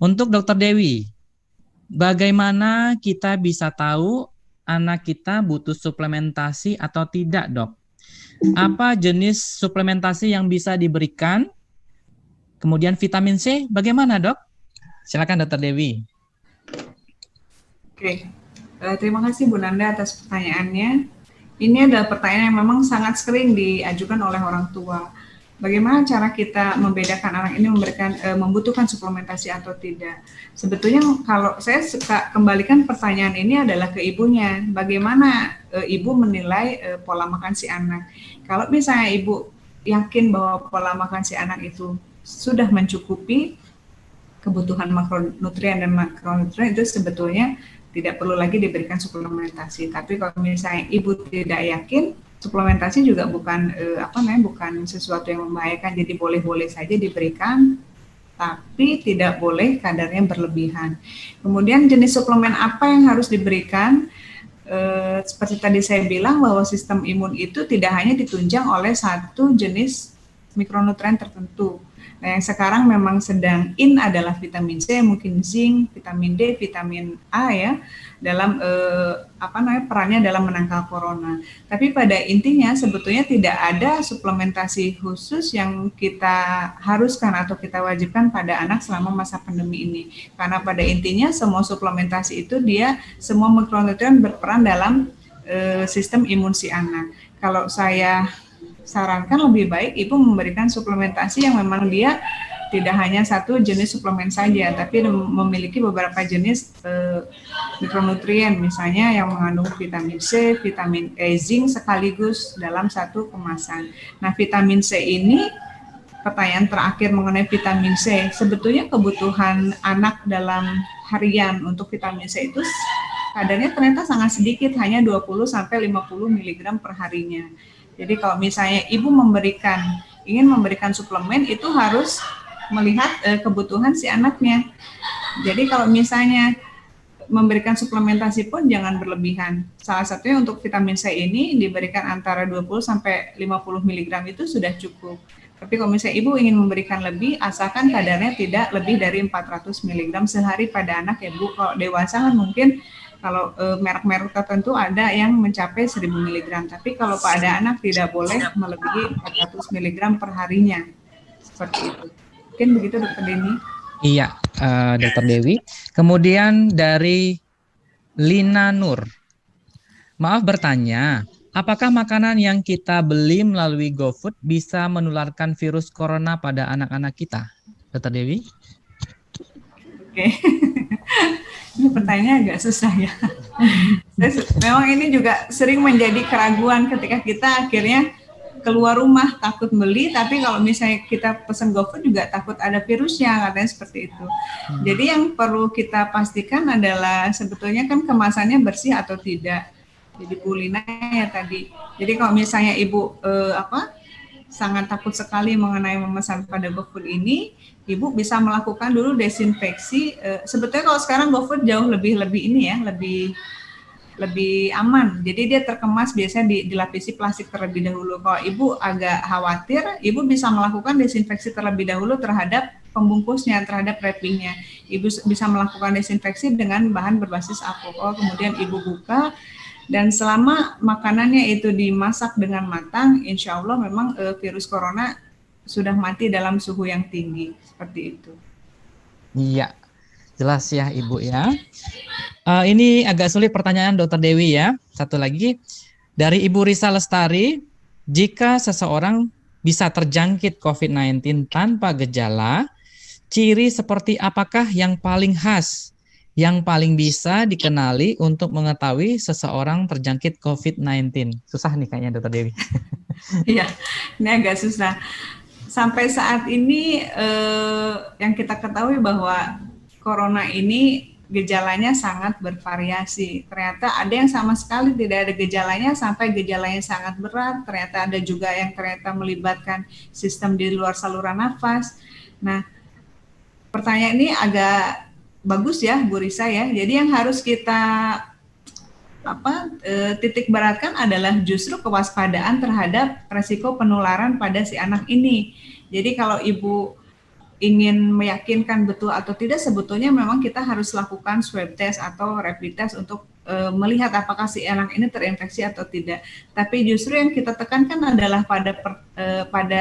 Untuk Dokter Dewi, bagaimana kita bisa tahu anak kita butuh suplementasi atau tidak, Dok? Apa jenis suplementasi yang bisa diberikan? Kemudian vitamin C, bagaimana, Dok? Silakan, Dokter Dewi. Oke, terima kasih Bu Nanda atas pertanyaannya. Ini adalah pertanyaan yang memang sangat sering diajukan oleh orang tua. Bagaimana cara kita membedakan anak ini membutuhkan suplementasi atau tidak? Sebetulnya kalau saya suka kembalikan pertanyaan ini adalah ke ibunya. Bagaimana ibu menilai pola makan si anak? Kalau misalnya ibu yakin bahwa pola makan si anak itu sudah mencukupi kebutuhan makronutrien dan makronutrien, itu sebetulnya tidak perlu lagi diberikan suplementasi. Tapi kalau misalnya ibu tidak yakin, suplementasi juga bukan bukan sesuatu yang membahayakan, jadi boleh-boleh saja diberikan, tapi tidak boleh kadarnya berlebihan. Kemudian jenis suplemen apa yang harus diberikan? Seperti tadi saya bilang bahwa sistem imun itu tidak hanya ditunjang oleh satu jenis mikronutrien tertentu. Nah, yang sekarang memang sedang in adalah vitamin C, mungkin zinc, vitamin D, vitamin A ya, dalam perannya dalam menangkal corona. Tapi pada intinya sebetulnya tidak ada suplementasi khusus yang kita haruskan atau kita wajibkan pada anak selama masa pandemi ini. Karena pada intinya semua suplementasi itu semua mikronutrien berperan dalam sistem imun si anak. Kalau saya sarankan lebih baik ibu memberikan suplementasi yang memang dia tidak hanya satu jenis suplemen saja, tapi memiliki beberapa jenis mikronutrien, misalnya yang mengandung vitamin C, vitamin E, zinc sekaligus dalam satu kemasan. Nah, vitamin C ini, pertanyaan terakhir mengenai vitamin C, sebetulnya kebutuhan anak dalam harian untuk vitamin C itu kadarnya ternyata sangat sedikit, hanya 20-50 mg per harinya. Jadi kalau misalnya ibu ingin memberikan suplemen, itu harus melihat kebutuhan si anaknya. Jadi kalau misalnya memberikan suplementasi pun jangan berlebihan. Salah satunya untuk vitamin C ini diberikan antara 20-50 mg itu sudah cukup. Tapi kalau misalnya ibu ingin memberikan lebih, asalkan kadarnya tidak lebih dari 400 mg sehari pada anak ya Bu. Kalau dewasa kan mungkin kalau merek-merek tertentu ada yang mencapai 1000 mg, tapi kalau pada anak tidak boleh melebihi 400 mg per harinya. Seperti itu. Mungkin begitu Dr. Denny. Iya, Dr. Dewi. Kemudian dari Lina Nur. Maaf bertanya, apakah makanan yang kita beli melalui GoFood bisa menularkan virus corona pada anak-anak kita? Dr. Dewi? Oke. Ini pertanyaannya agak susah ya. Memang ini juga sering menjadi keraguan ketika kita akhirnya keluar rumah takut beli, tapi kalau misalnya kita pesan GoFood juga takut ada virusnya, katanya seperti itu. Jadi yang perlu kita pastikan adalah sebetulnya kan kemasannya bersih atau tidak. Jadi Bu Lina ya tadi. Jadi kalau misalnya Ibu sangat takut sekali mengenai memesan pada GoFood ini, Ibu bisa melakukan dulu desinfeksi. Sebetulnya kalau sekarang GoFood jauh lebih ini ya, lebih aman. Jadi dia terkemas biasanya dilapisi plastik terlebih dahulu. Kalau Ibu agak khawatir, Ibu bisa melakukan desinfeksi terlebih dahulu terhadap pembungkusnya, terhadap wrappingnya. Ibu bisa melakukan desinfeksi dengan bahan berbasis alkohol, kemudian Ibu buka, dan selama makanannya itu dimasak dengan matang, insya Allah memang virus corona sudah mati dalam suhu yang tinggi, seperti itu. Iya, jelas ya Ibu ya. Ini agak sulit pertanyaan Dr. Dewi ya. Satu lagi, dari Ibu Risa Lestari, jika seseorang bisa terjangkit COVID-19 tanpa gejala, ciri seperti apakah yang paling khas, yang paling bisa dikenali untuk mengetahui seseorang terjangkit COVID-19? Susah nih kayaknya Dr. Dewi. Iya, ini agak susah. Sampai saat ini yang kita ketahui bahwa corona ini gejalanya sangat bervariasi. Ternyata ada yang sama sekali tidak ada gejalanya sampai gejalanya sangat berat. Ternyata ada juga yang ternyata melibatkan sistem di luar saluran nafas. Nah, pertanyaan ini agak bagus ya, Bu Risa ya. Jadi yang harus kita titik beratkan adalah justru kewaspadaan terhadap resiko penularan pada si anak ini. Jadi kalau ibu ingin meyakinkan betul atau tidak, sebetulnya memang kita harus lakukan swab test atau rapid test untuk melihat apakah si anak ini terinfeksi atau tidak. Tapi justru yang kita tekankan adalah pada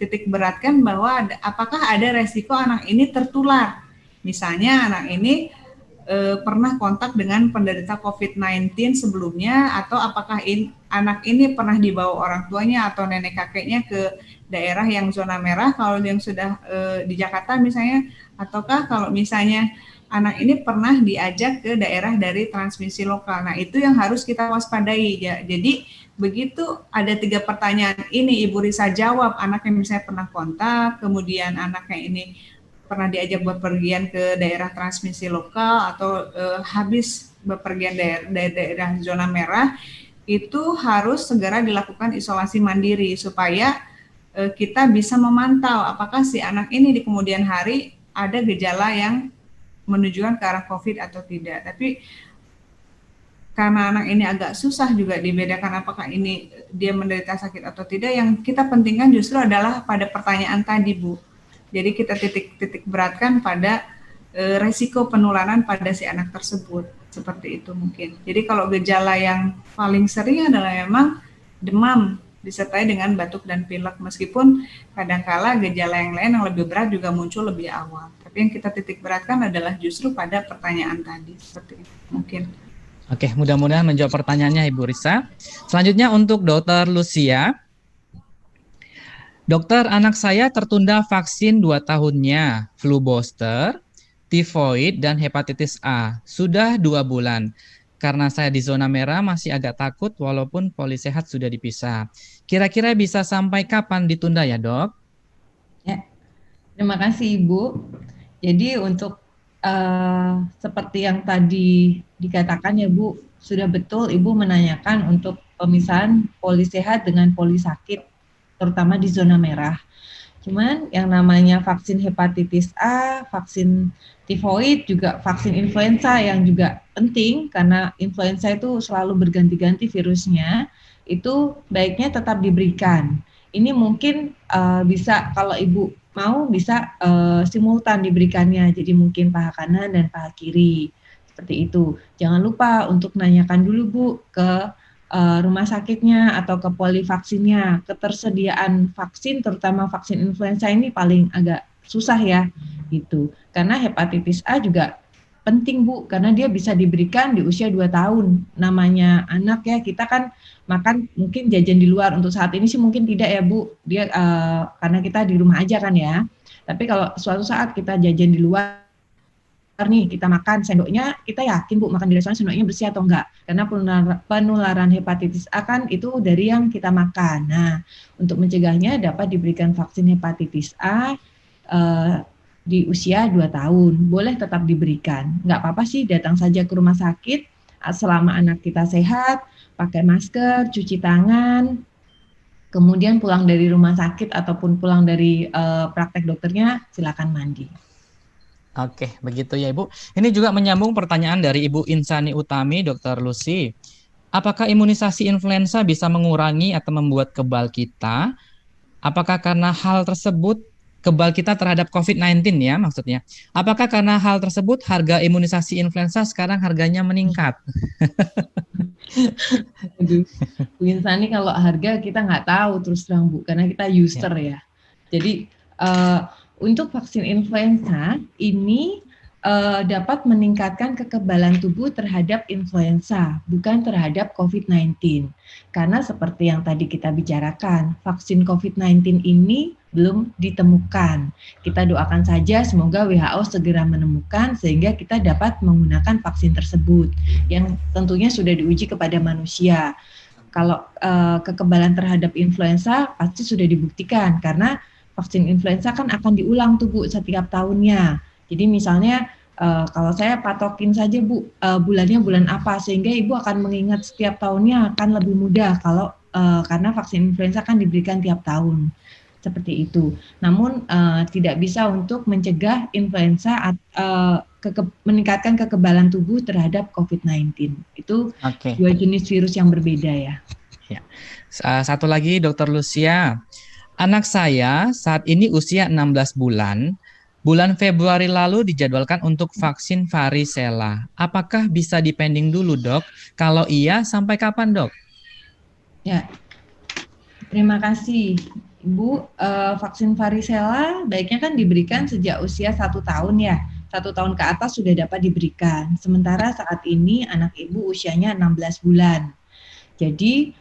titik beratkan bahwa apakah ada resiko anak ini tertular. Misalnya anak ini pernah kontak dengan penderita COVID-19 sebelumnya, atau apakah anak ini pernah dibawa orang tuanya atau nenek kakeknya ke daerah yang zona merah kalau yang sudah di Jakarta misalnya, ataukah kalau misalnya anak ini pernah diajak ke daerah dari transmisi lokal. Nah, itu yang harus kita waspadai ya. Jadi begitu ada 3 pertanyaan ini Ibu Risa jawab, anaknya misalnya pernah kontak, kemudian anaknya ini pernah diajak bepergian ke daerah transmisi lokal atau habis bepergian daerah zona merah, itu harus segera dilakukan isolasi mandiri supaya kita bisa memantau apakah si anak ini di kemudian hari ada gejala yang menunjukkan ke arah COVID atau tidak. Tapi karena anak ini agak susah juga dibedakan apakah ini dia menderita sakit atau tidak, yang kita pentingkan justru adalah pada pertanyaan tadi, Bu. Jadi kita titik beratkan pada resiko penularan pada si anak tersebut, seperti itu mungkin. Jadi kalau gejala yang paling sering adalah memang demam disertai dengan batuk dan pilek, meskipun kadangkala gejala yang lain yang lebih berat juga muncul lebih awal. Tapi yang kita titik beratkan adalah justru pada pertanyaan tadi, seperti itu mungkin. Oke, mudah-mudahan menjawab pertanyaannya Ibu Risa. Selanjutnya untuk Dr. Lucia. Dokter, anak saya tertunda vaksin 2 tahunnya, flu booster, tifoid, dan hepatitis A. Sudah 2 bulan. Karena saya di zona merah masih agak takut walaupun polisehat sudah dipisah. Kira-kira bisa sampai kapan ditunda ya, Dok? Ya, terima kasih Ibu. Jadi untuk seperti yang tadi dikatakan ya Bu, sudah betul Ibu menanyakan untuk pemisahan polisehat dengan polisakit, terutama di zona merah. Cuman yang namanya vaksin hepatitis A, vaksin tifoid, juga vaksin influenza yang juga penting karena influenza itu selalu berganti-ganti virusnya, itu baiknya tetap diberikan. Ini mungkin bisa kalau Ibu mau bisa simultan diberikannya, jadi mungkin paha kanan dan paha kiri, seperti itu. Jangan lupa untuk nanyakan dulu Bu ke rumah sakitnya atau ke polivaksinnya. Ketersediaan vaksin, terutama vaksin influenza ini paling agak susah ya, gitu. Karena hepatitis A juga penting Bu, karena dia bisa diberikan di usia 2 tahun. Namanya anak ya, kita kan makan mungkin jajan di luar, untuk saat ini sih mungkin tidak ya Bu, dia karena kita di rumah aja kan ya. Tapi kalau suatu saat kita jajan di luar nih, kita makan sendoknya, kita yakin Bu makan di restoran sendoknya bersih atau enggak, karena penularan hepatitis A kan itu dari yang kita makan. Nah, untuk mencegahnya dapat diberikan vaksin hepatitis A di usia 2 tahun, boleh tetap diberikan. Enggak apa-apa sih, datang saja ke rumah sakit selama anak kita sehat, pakai masker, cuci tangan, kemudian pulang dari rumah sakit ataupun pulang dari praktek dokternya, silakan mandi. Oke, begitu ya Ibu. Ini juga menyambung pertanyaan dari Ibu Insani Utami, Dr. Lucy. Apakah imunisasi influenza bisa mengurangi atau membuat kebal kita? Apakah karena hal tersebut kebal kita terhadap COVID-19 ya maksudnya? Apakah karena hal tersebut harga imunisasi influenza sekarang harganya meningkat? Aduh, Bu Insani, kalau harga kita nggak tahu terus terang Bu, karena kita user ya. Jadi untuk vaksin influenza ini dapat meningkatkan kekebalan tubuh terhadap influenza, bukan terhadap COVID-19. Karena seperti yang tadi kita bicarakan, vaksin COVID-19 ini belum ditemukan. Kita doakan saja semoga WHO segera menemukan sehingga kita dapat menggunakan vaksin tersebut yang tentunya sudah diuji kepada manusia. Kalau kekebalan terhadap influenza pasti sudah dibuktikan karena vaksin influenza kan akan diulang tuh Bu setiap tahunnya. Jadi misalnya kalau saya patokin saja Bu, bulannya bulan apa, sehingga Ibu akan mengingat setiap tahunnya akan lebih mudah kalau karena vaksin influenza kan diberikan tiap tahun. Seperti itu. Namun tidak bisa untuk mencegah influenza meningkatkan kekebalan tubuh terhadap COVID-19. Itu dua jenis virus yang berbeda ya. Ya. Satu lagi Dr. Lucia. Anak saya saat ini usia 16 bulan. Bulan Februari lalu dijadwalkan untuk vaksin varicella. Apakah bisa dipending dulu, Dok? Kalau iya, sampai kapan, Dok? Ya. Terima kasih. Ibu, vaksin varicella baiknya kan diberikan sejak usia 1 tahun ya. 1 tahun ke atas sudah dapat diberikan. Sementara saat ini anak ibu usianya 16 bulan. Jadi,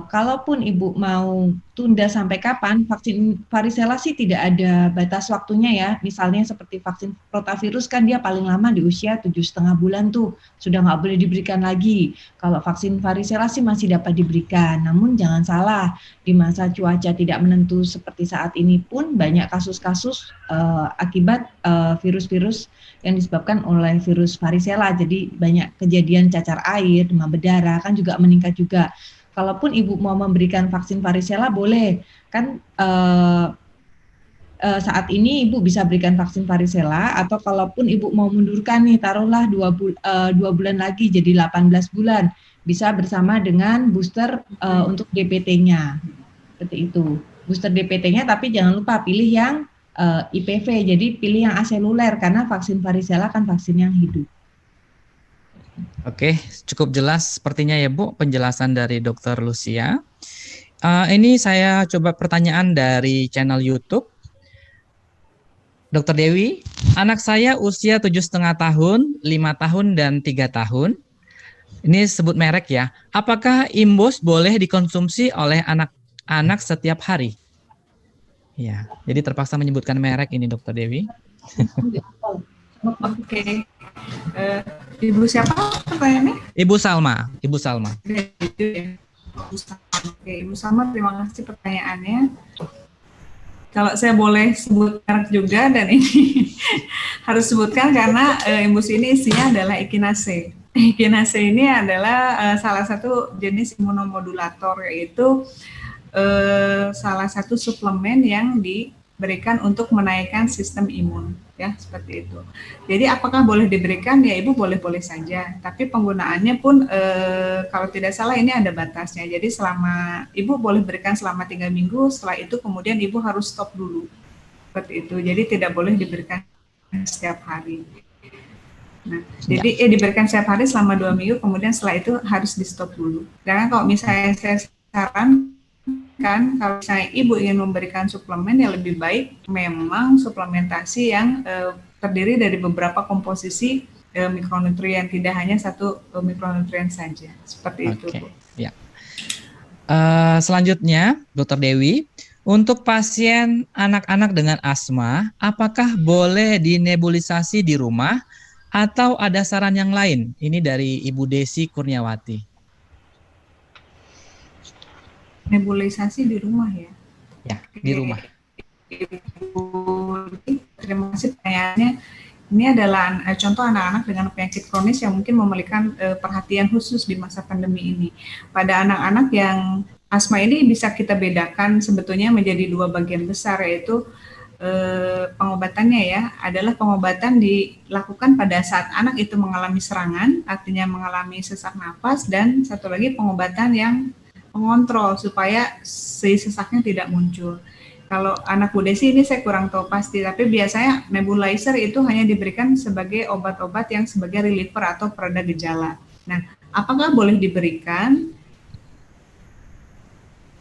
kalaupun ibu mau tunda sampai kapan, vaksin varicella sih tidak ada batas waktunya ya. Misalnya seperti vaksin rotavirus kan dia paling lama di usia 7,5 bulan tuh. Sudah nggak boleh diberikan lagi. Kalau vaksin varicella sih masih dapat diberikan. Namun jangan salah, di masa cuaca tidak menentu seperti saat ini pun banyak kasus-kasus akibat virus-virus yang disebabkan oleh virus varicella. Jadi banyak kejadian cacar air, demam berdarah kan juga meningkat juga. Kalaupun ibu mau memberikan vaksin varicella boleh, kan saat ini ibu bisa berikan vaksin varicella, atau kalaupun ibu mau mundurkan nih, taruhlah 2 bulan lagi jadi 18 bulan, bisa bersama dengan booster untuk DPT-nya, seperti itu. Booster DPT-nya, tapi jangan lupa pilih yang IPV, jadi pilih yang aseluler karena vaksin varicella kan vaksin yang hidup. Oke, cukup jelas sepertinya ya Bu penjelasan dari Dr. Lucia. Ini saya coba pertanyaan dari channel YouTube. Dr. Dewi, anak saya usia 7,5 tahun, 5 tahun, dan 3 tahun. Ini sebut merek ya. Apakah Imbos boleh dikonsumsi oleh anak-anak setiap hari? Ya, jadi terpaksa menyebutkan merek ini Dr. Dewi. Oke. Ibu siapa pertanyaannya? Ibu Salma. Ibu Salma. Oke, Ibu Salma, terima kasih pertanyaannya. Kalau saya boleh sebut merek juga, dan ini harus sebutkan karena Imbus ini isinya adalah Echinacea. Echinacea ini adalah salah satu jenis imunomodulator, yaitu salah satu suplemen yang diberikan untuk menaikkan sistem imun. Ya, seperti itu. Jadi apakah boleh diberikan? Ya, Ibu boleh-boleh saja. Tapi penggunaannya pun kalau tidak salah ini ada batasnya. Jadi selama Ibu boleh berikan selama 3 minggu, setelah itu kemudian Ibu harus stop dulu. Seperti itu. Jadi tidak boleh diberikan setiap hari. Nah, ya. Jadi diberikan setiap hari selama 2 minggu, kemudian setelah itu harus di stop dulu. Karena kalau misalnya saya saran kan kalau saya ibu ingin memberikan suplemen, yang lebih baik memang suplementasi yang terdiri dari beberapa komposisi mikronutrien, tidak hanya satu mikronutrien saja, seperti itu. Ya. Selanjutnya, Dr. Dewi, untuk pasien anak-anak dengan asma, apakah boleh dinebulisasi di rumah atau ada saran yang lain? Ini dari Ibu Desi Kurniawati. Nebulisasi di rumah ya? Ya, di rumah. Terima kasih pertanyaannya. Ini adalah contoh anak-anak dengan penyakit kronis yang mungkin memerlukan perhatian khusus di masa pandemi ini. Pada anak-anak yang asma ini bisa kita bedakan sebetulnya menjadi 2 bagian besar, yaitu pengobatannya ya, adalah pengobatan dilakukan pada saat anak itu mengalami serangan, artinya mengalami sesak napas, dan satu lagi pengobatan yang mengontrol supaya si sesaknya tidak muncul. Kalau anak Bu Desi ini saya kurang tahu pasti, tapi biasanya nebulizer itu hanya diberikan sebagai obat-obat yang sebagai reliever atau pereda gejala. Nah, apakah boleh diberikan?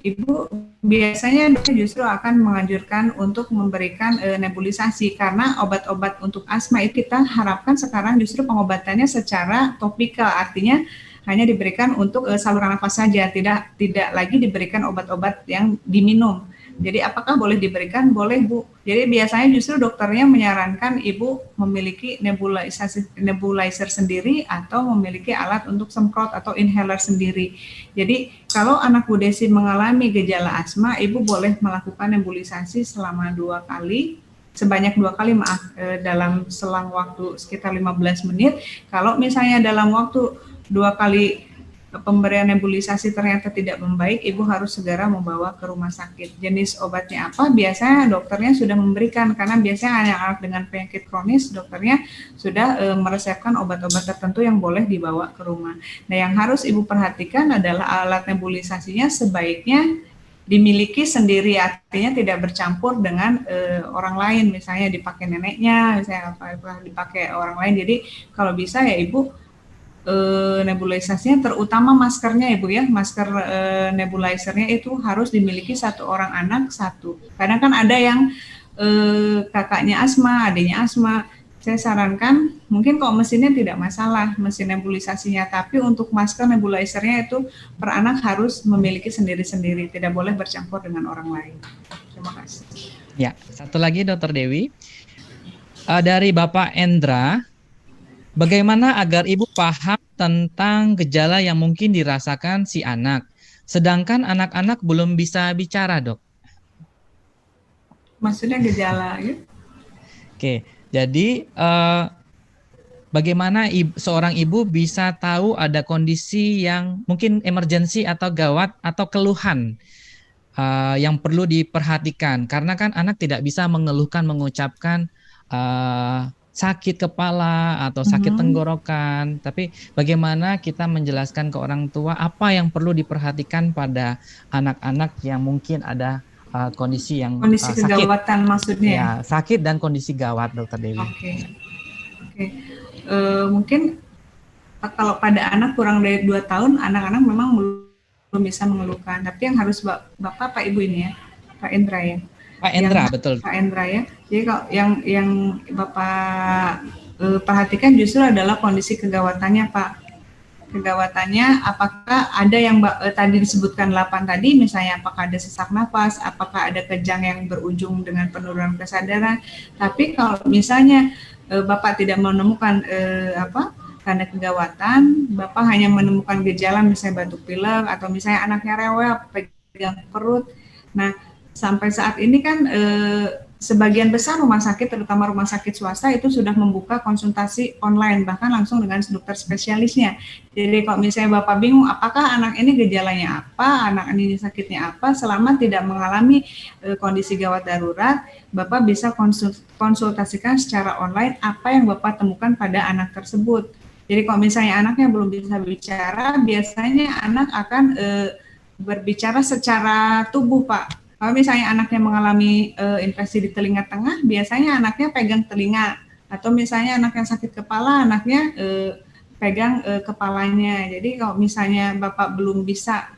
Ibu biasanya justru akan menganjurkan untuk memberikan nebulisasi, karena obat-obat untuk asma itu kita harapkan sekarang justru pengobatannya secara topikal, artinya hanya diberikan untuk saluran nafas saja, tidak lagi diberikan obat-obat yang diminum. Jadi apakah boleh diberikan? Boleh Bu. Jadi biasanya justru dokternya menyarankan Ibu memiliki nebulizer sendiri atau memiliki alat untuk semprot atau inhaler sendiri. Jadi kalau anak Bu Desi mengalami gejala asma, Ibu boleh melakukan nebulisasi selama 2 kali sebanyak 2 kali dalam selang waktu sekitar 15 menit. Kalau misalnya dalam waktu 2 kali pemberian nebulisasi ternyata tidak membaik, ibu harus segera membawa ke rumah sakit. Jenis obatnya apa? Biasanya dokternya sudah memberikan, karena biasanya anak-anak dengan penyakit kronis, dokternya sudah meresepkan obat-obat tertentu yang boleh dibawa ke rumah. Nah, yang harus ibu perhatikan adalah alat nebulisasinya sebaiknya dimiliki sendiri, artinya tidak bercampur dengan orang lain, misalnya dipakai neneknya, misalnya apa dipakai orang lain. Jadi kalau bisa ya ibu nebulisasinya, terutama maskernya ibu ya, masker nebulizernya itu harus dimiliki satu orang anak satu. Kadang kan ada yang kakaknya asma, adiknya asma. Saya sarankan mungkin kok mesinnya tidak masalah, mesin nebulisasinya, tapi untuk masker nebulizernya itu per anak harus memiliki sendiri-sendiri, tidak boleh bercampur dengan orang lain. Terima kasih. Ya, satu lagi Dokter Dewi, dari Bapak Endra, bagaimana agar ibu paham tentang gejala yang mungkin dirasakan si anak, sedangkan anak-anak belum bisa bicara, Dok? Maksudnya gejala ya? Oke, jadi bagaimana seorang ibu bisa tahu ada kondisi yang mungkin emergensi atau gawat atau keluhan yang perlu diperhatikan, karena kan anak tidak bisa mengucapkan sakit kepala atau sakit tenggorokan, tapi bagaimana kita menjelaskan ke orang tua apa yang perlu diperhatikan pada anak-anak yang mungkin ada kondisi yang kondisi sakit. Kegawatan maksudnya ya, sakit dan kondisi gawat, Dokter Dewi. Oke. Mungkin kalau pada anak kurang dari 2 tahun, anak-anak memang belum bisa mengeluhkan, tapi yang harus Bapak Pak Ibu ini ya, Pak Endra ya. Pak Endra, betul. Pak Endra ya. Jadi kalau yang Bapak perhatikan justru adalah kondisi kegawatannya, Pak. Kegawatannya apakah ada yang tadi disebutkan 8 tadi, misalnya apakah ada sesak napas, apakah ada kejang yang berujung dengan penurunan kesadaran. Tapi kalau misalnya Bapak tidak menemukan tanda kegawatan, Bapak hanya menemukan gejala misalnya batuk pilek atau misalnya anaknya rewel, pegang perut. Nah, sampai saat ini kan sebagian besar rumah sakit, terutama rumah sakit swasta itu sudah membuka konsultasi online, bahkan langsung dengan dokter spesialisnya. Jadi kalau misalnya Bapak bingung apakah anak ini gejalanya apa, anak ini sakitnya apa, selama tidak mengalami kondisi gawat darurat, Bapak bisa konsultasikan secara online apa yang Bapak temukan pada anak tersebut. Jadi kalau misalnya anaknya belum bisa bicara, biasanya anak akan berbicara secara tubuh, Pak. Kalau misalnya anaknya mengalami infeksi di telinga tengah, biasanya anaknya pegang telinga, atau misalnya anak yang sakit kepala, anaknya pegang kepalanya. Jadi kalau misalnya Bapak belum bisa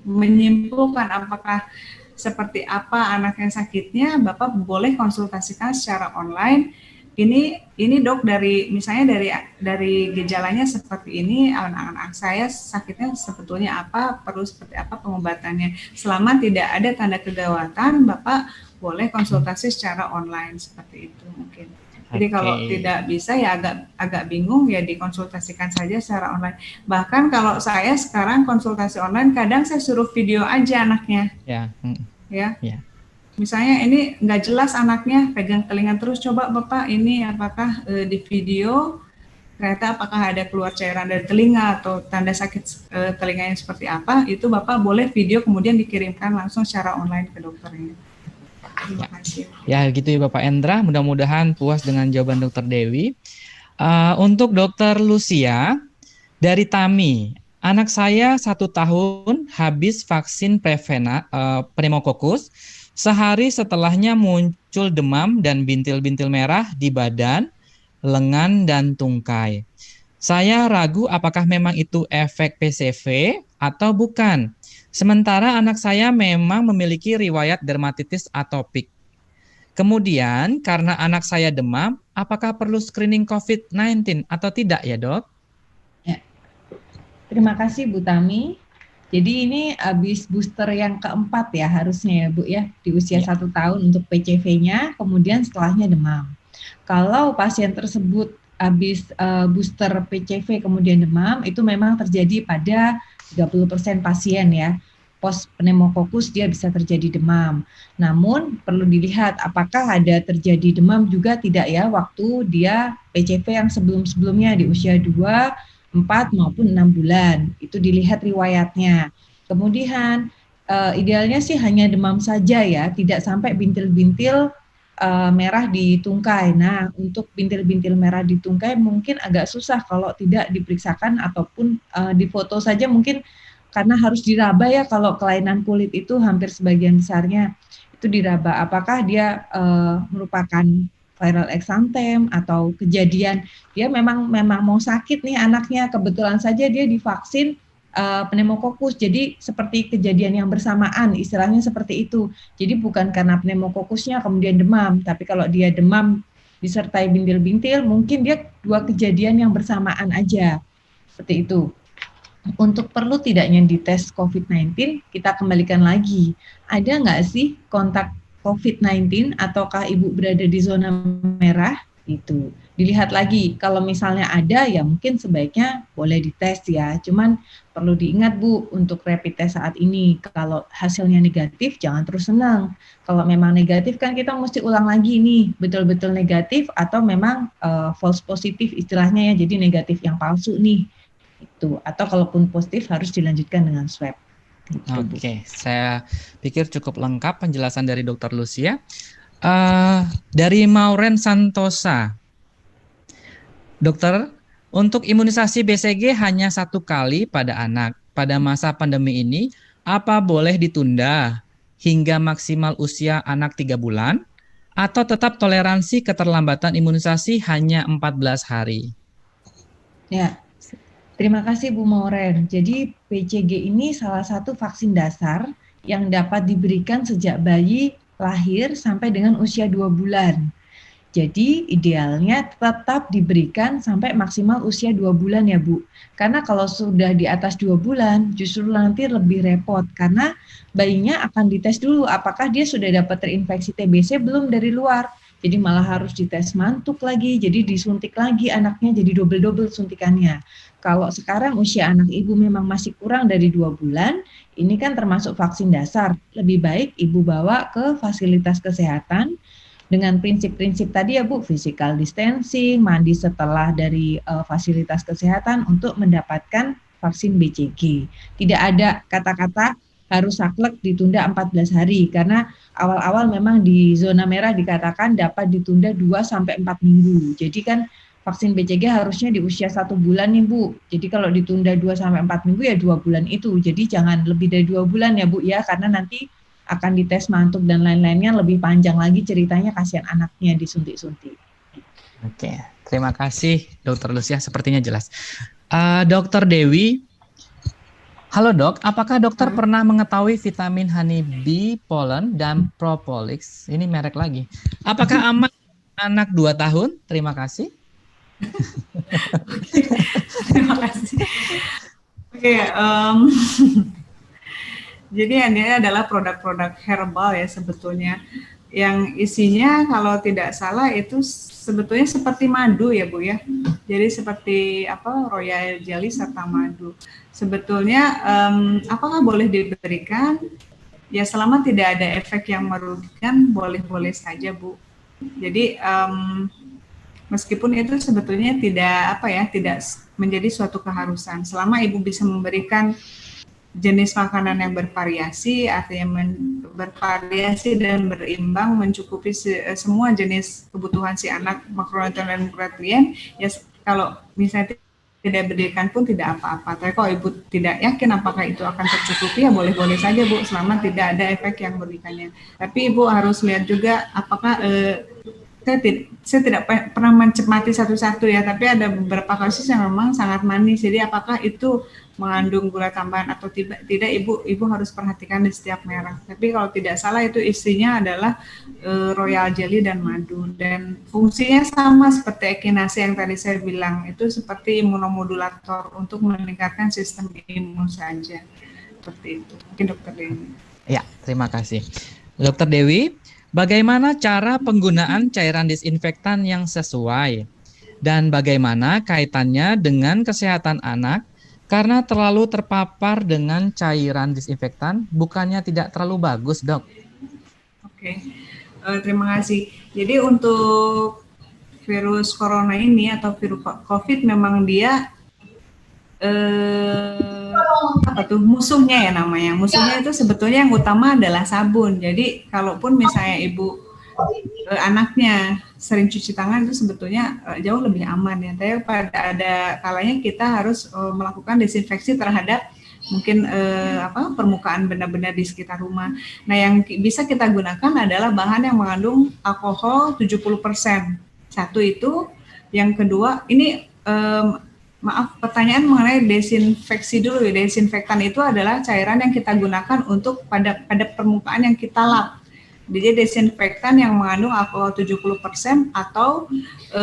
menyimpulkan apakah seperti apa anak yang sakitnya, Bapak boleh konsultasikan secara online. Ini dok, dari misalnya dari gejalanya seperti ini, anak-anak saya sakitnya sebetulnya apa, perlu seperti apa pengobatannya. Selama tidak ada tanda kegawatan, Bapak boleh konsultasi secara online seperti itu mungkin. Jadi kalau tidak bisa ya agak bingung ya dikonsultasikan saja secara online. Bahkan kalau saya sekarang konsultasi online, kadang saya suruh video aja anaknya. Ya. Misalnya ini nggak jelas anaknya, pegang telinga terus, coba Bapak ini apakah di video ternyata apakah ada keluar cairan dari telinga atau tanda sakit telinganya seperti apa, itu Bapak boleh video kemudian dikirimkan langsung secara online ke dokternya. Terima kasih. Ya gitu ya Bapak Endra, mudah-mudahan puas dengan jawaban Dokter Dewi. Untuk Dokter Lucia, dari Tami, anak saya 1 tahun habis vaksin pneumokokus. Sehari setelahnya muncul demam dan bintil-bintil merah di badan, lengan, dan tungkai. Saya ragu apakah memang itu efek PCV atau bukan. Sementara anak saya memang memiliki riwayat dermatitis atopik. Kemudian karena anak saya demam, apakah perlu screening COVID-19 atau tidak ya dok? Ya. Terima kasih Bu Tami. Jadi ini habis booster yang keempat ya harusnya ya Bu ya, di usia 1 tahun untuk PCV-nya, kemudian setelahnya demam. Kalau pasien tersebut habis booster PCV kemudian demam, itu memang terjadi pada 30% pasien ya. post pneumococcus dia bisa terjadi demam. Namun perlu dilihat apakah ada terjadi demam juga tidak ya waktu dia PCV yang sebelum-sebelumnya di usia 2, 4 maupun 6 bulan. Itu dilihat riwayatnya. Kemudian idealnya sih hanya demam saja ya, tidak sampai bintil-bintil merah di tungkai. Nah, untuk bintil-bintil merah di tungkai mungkin agak susah kalau tidak diperiksakan ataupun difoto saja mungkin karena harus diraba ya kalau kelainan kulit itu hampir sebagian besarnya itu diraba. Apakah dia merupakan viral exanthem atau kejadian dia memang mau sakit nih anaknya, kebetulan saja dia divaksin pneumokokus, jadi seperti kejadian yang bersamaan, istilahnya seperti itu. Jadi bukan karena pneumokokusnya kemudian demam, tapi kalau dia demam disertai bintil-bintil, mungkin dia dua kejadian yang bersamaan aja, seperti itu. Untuk perlu tidaknya dites COVID-19, kita kembalikan lagi. Ada nggak sih kontak COVID-19 ataukah ibu berada di zona merah? Itu dilihat lagi. Kalau misalnya ada, ya mungkin sebaiknya boleh dites ya. Cuman perlu diingat Bu, untuk rapid test saat ini, kalau hasilnya negatif, jangan terus senang. Kalau memang negatif kan kita mesti ulang lagi nih, betul-betul negatif atau memang false positif istilahnya ya, jadi negatif yang palsu nih. Itu atau kalaupun positif harus dilanjutkan dengan swab. Oke, saya pikir cukup lengkap penjelasan dari Dr. Lucia. Dari Mauren Santosa, Dokter, untuk imunisasi BCG hanya 1 kali pada anak. Pada masa pandemi ini, apa boleh ditunda hingga maksimal usia anak 3 bulan? Atau tetap toleransi keterlambatan imunisasi hanya 14 hari? Ya, terima kasih Bu Mauren. Jadi BCG ini salah satu vaksin dasar yang dapat diberikan sejak bayi lahir sampai dengan usia 2 bulan. Jadi idealnya tetap diberikan sampai maksimal usia 2 bulan ya Bu. Karena kalau sudah di atas 2 bulan justru nanti lebih repot karena bayinya akan dites dulu apakah dia sudah dapat terinfeksi TBC belum dari luar. Jadi malah harus dites mantuk lagi, jadi disuntik lagi anaknya, jadi double-double suntikannya. Kalau sekarang usia anak ibu memang masih kurang dari 2 bulan, ini kan termasuk vaksin dasar. Lebih baik ibu bawa ke fasilitas kesehatan dengan prinsip-prinsip tadi ya Bu, physical distancing, mandi setelah dari fasilitas kesehatan untuk mendapatkan vaksin BCG. Tidak ada kata-kata harus saklek ditunda 14 hari karena awal-awal memang di zona merah dikatakan dapat ditunda 2-4 minggu. Jadi kan vaksin BCG harusnya di usia 1 bulan nih Bu. Jadi kalau ditunda 2-4 minggu ya 2 bulan itu. Jadi jangan lebih dari 2 bulan ya Bu ya, karena nanti akan dites mantuk dan lain-lainnya lebih panjang lagi ceritanya, kasihan anaknya disuntik-suntik. Oke, terima kasih Dr. Lucia, sepertinya jelas. Dr. Dewi, halo Dok, apakah dokter pernah mengetahui vitamin honeybee pollen dan propolis? Ini merek lagi. Apakah aman anak 2 tahun? Terima kasih. Terima kasih. Oke, jadi ini adalah produk-produk herbal ya sebetulnya, yang isinya kalau tidak salah itu sebetulnya seperti madu ya Bu ya. Jadi seperti royal jelly serta madu. Sebetulnya apakah boleh diberikan? Ya selama tidak ada efek yang merugikan, boleh-boleh saja Bu. Jadi meskipun itu sebetulnya tidak tidak menjadi suatu keharusan. Selama ibu bisa memberikan jenis makanan yang bervariasi, artinya bervariasi dan berimbang, mencukupi semua jenis kebutuhan si anak, makronutrien dan mikronutrien, ya kalau misalnya tidak berdirikan pun tidak apa-apa. Tapi kalau ibu tidak yakin apakah itu akan tercukupi, ya boleh-boleh saja Bu, selama tidak ada efek yang merugikannya. Tapi ibu harus lihat juga apakah saya tidak pernah mencermati satu-satu ya, tapi ada beberapa kasus yang memang sangat manis. Jadi apakah itu mengandung gula tambahan atau tidak, ibu harus perhatikan di setiap merek. Tapi kalau tidak salah itu isinya adalah royal jelly dan madu, dan fungsinya sama seperti echinacea yang tadi saya bilang, itu seperti imunomodulator untuk meningkatkan sistem imun saja. Seperti itu. Mungkin Dokter Dewi. Ya, terima kasih. Dokter Dewi, bagaimana cara penggunaan cairan disinfektan yang sesuai? Dan bagaimana kaitannya dengan kesehatan anak Karena terlalu terpapar dengan cairan disinfektan, bukannya tidak terlalu bagus, Dok? Oke, terima kasih. Jadi untuk virus corona ini atau virus COVID memang dia apa tuh musuhnya ya namanya. Musuhnya itu sebetulnya yang utama adalah sabun. Jadi kalaupun misalnya ibu anaknya sering cuci tangan itu sebetulnya jauh lebih aman ya. Tapi pada ada kalanya kita harus melakukan desinfeksi terhadap mungkin permukaan benda-benda di sekitar rumah. Nah, yang bisa kita gunakan adalah bahan yang mengandung alkohol 70%. Satu itu, yang kedua ini maaf, pertanyaan mengenai desinfeksi dulu ya. Desinfektan itu adalah cairan yang kita gunakan untuk pada permukaan yang kita lap. Jadi desinfektan yang mengandung alkohol 70% atau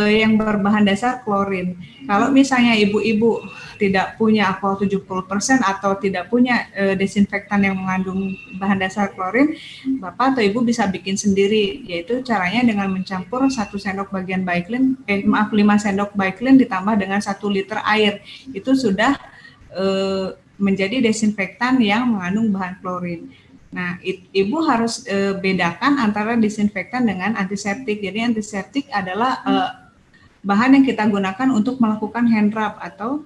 yang berbahan dasar klorin. Kalau misalnya ibu-ibu tidak punya alkohol 70% atau tidak punya desinfektan yang mengandung bahan dasar klorin, Bapak atau Ibu bisa bikin sendiri, yaitu caranya dengan mencampur 1 sendok bagian Baiklin, 5 sendok Baiklin ditambah dengan 1 liter air. Itu sudah menjadi desinfektan yang mengandung bahan klorin. Nah, ibu harus bedakan antara disinfektan dengan antiseptik. Jadi antiseptik adalah bahan yang kita gunakan untuk melakukan hand rub atau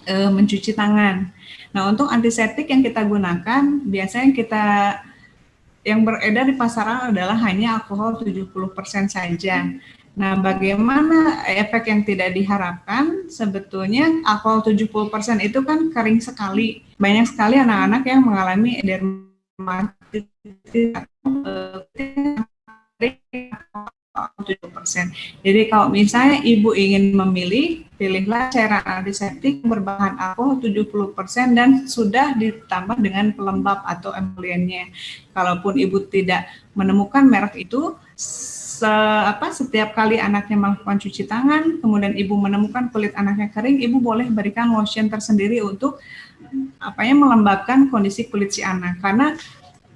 mencuci tangan. Nah, untuk antiseptik yang kita gunakan, biasanya yang beredar di pasaran adalah hanya alkohol 70% saja. Nah, bagaimana efek yang tidak diharapkan? Sebetulnya alkohol 70% itu kan kering sekali. Banyak sekali anak-anak yang mengalami dermatitis. Jadi kalau misalnya ibu ingin memilih, pilihlah cairan antiseptik berbahan alkohol 70% dan sudah ditambah dengan pelembab atau emoliennya. Kalaupun ibu tidak menemukan merek itu, setiap kali anaknya melakukan cuci tangan, kemudian ibu menemukan kulit anaknya kering, ibu boleh berikan lotion tersendiri untuk melembabkan kondisi kulit si anak. Karena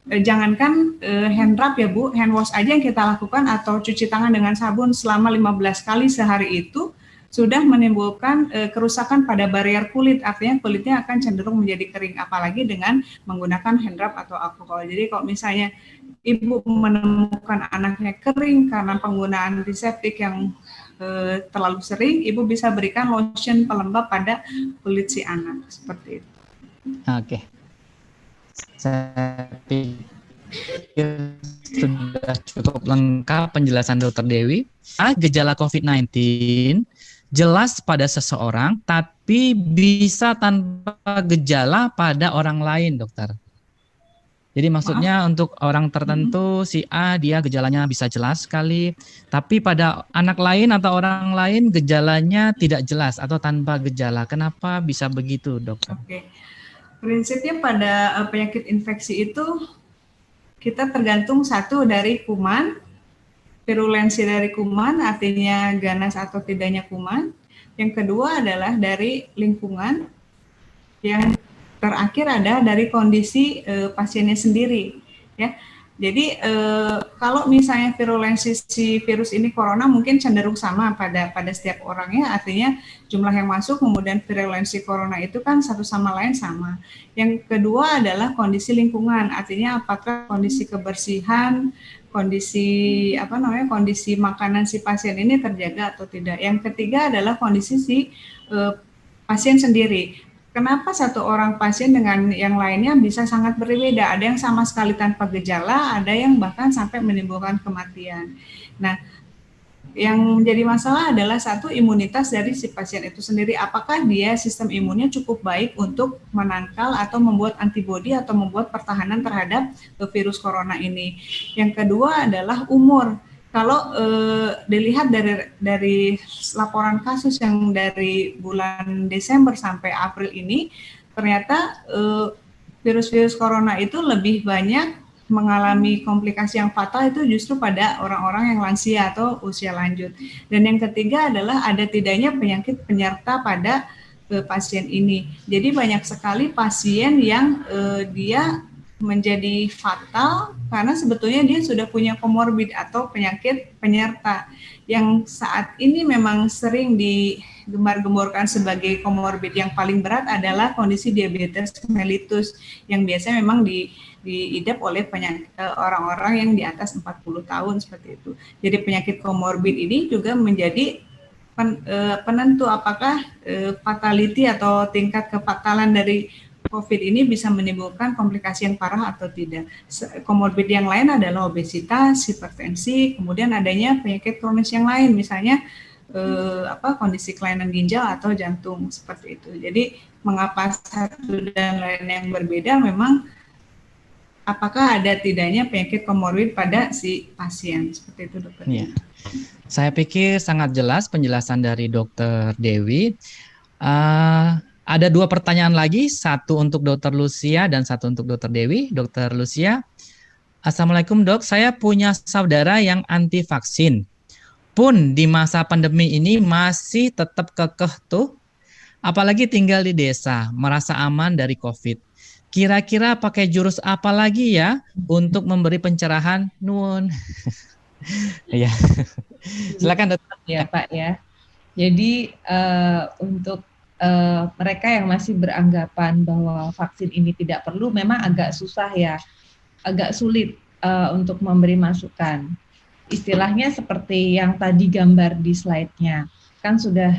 jangankan hand rub ya Bu, hand wash aja yang kita lakukan atau cuci tangan dengan sabun selama 15 kali sehari itu sudah menimbulkan kerusakan pada barrier kulit, artinya kulitnya akan cenderung menjadi kering, apalagi dengan menggunakan hand rub atau alkohol. Jadi kalau misalnya ibu menemukan anaknya kering karena penggunaan antiseptik yang terlalu sering, ibu bisa berikan lotion pelembab pada kulit si anak, seperti itu. Oke. Saya pikir sudah cukup lengkap penjelasan Dr. Dewi. Gejala COVID-19 jelas pada seseorang, tapi bisa tanpa gejala pada orang lain, dokter. Jadi maksudnya untuk orang tertentu, si A dia gejalanya bisa jelas sekali, tapi pada anak lain atau orang lain gejalanya tidak jelas atau tanpa gejala. Kenapa bisa begitu, dokter? Oke. Prinsipnya pada penyakit infeksi itu kita tergantung satu dari kuman, virulensi dari kuman, artinya ganas atau tidaknya kuman. Yang kedua adalah dari lingkungan. Yang terakhir ada dari kondisi pasiennya sendiri, ya. Jadi kalau misalnya virulensi si virus ini corona mungkin cenderung sama pada setiap orangnya, artinya jumlah yang masuk kemudian virulensi corona itu kan satu sama lain sama. Yang kedua adalah kondisi lingkungan, artinya apakah kondisi kebersihan, kondisi kondisi makanan si pasien ini terjaga atau tidak. Yang ketiga adalah kondisi si pasien sendiri. Kenapa satu orang pasien dengan yang lainnya bisa sangat berbeda? Ada yang sama sekali tanpa gejala, ada yang bahkan sampai menimbulkan kematian. Nah, yang menjadi masalah adalah satu, imunitas dari si pasien itu sendiri. Apakah dia sistem imunnya cukup baik untuk menangkal atau membuat antibodi atau membuat pertahanan terhadap virus corona ini. Yang kedua adalah umur. Kalau dilihat dari laporan kasus yang dari bulan Desember sampai April ini, ternyata virus-virus corona itu lebih banyak mengalami komplikasi yang fatal itu justru pada orang-orang yang lansia atau usia lanjut. Dan yang ketiga adalah ada tidaknya penyakit penyerta pada pasien ini. Jadi banyak sekali pasien yang dia menjadi fatal karena sebetulnya dia sudah punya komorbid atau penyakit penyerta yang saat ini memang sering gembar-gemborkan sebagai komorbid yang paling berat adalah kondisi diabetes mellitus yang biasanya memang diidap oleh orang-orang yang di atas 40 tahun seperti itu. Jadi penyakit komorbid ini juga menjadi penentu apakah fatality atau tingkat kefatalan dari COVID ini bisa menimbulkan komplikasi yang parah atau tidak. Komorbid yang lain adalah obesitas, hipertensi, kemudian adanya penyakit kronis yang lain, misalnya kondisi kelainan ginjal atau jantung seperti itu. Jadi mengapa satu dan lain yang berbeda, memang apakah ada tidaknya penyakit komorbid pada si pasien seperti itu, dokter. Ya. Saya pikir sangat jelas penjelasan dari Dokter Dewi. Ada 2 pertanyaan lagi, satu untuk Dokter Lucia dan satu untuk Dokter Dewi. Dokter Lucia, Assalamualaikum dok, saya punya saudara yang anti vaksin. Pun di masa pandemi ini masih tetap kekeh tuh, apalagi tinggal di desa, merasa aman dari COVID. Kira-kira pakai jurus apa lagi ya untuk memberi pencerahan? Nun. Ya, silakan dokter. Ya Pak ya. Jadi untuk mereka yang masih beranggapan bahwa vaksin ini tidak perlu, memang agak susah ya, agak sulit untuk memberi masukan. Istilahnya seperti yang tadi gambar di slide-nya, kan sudah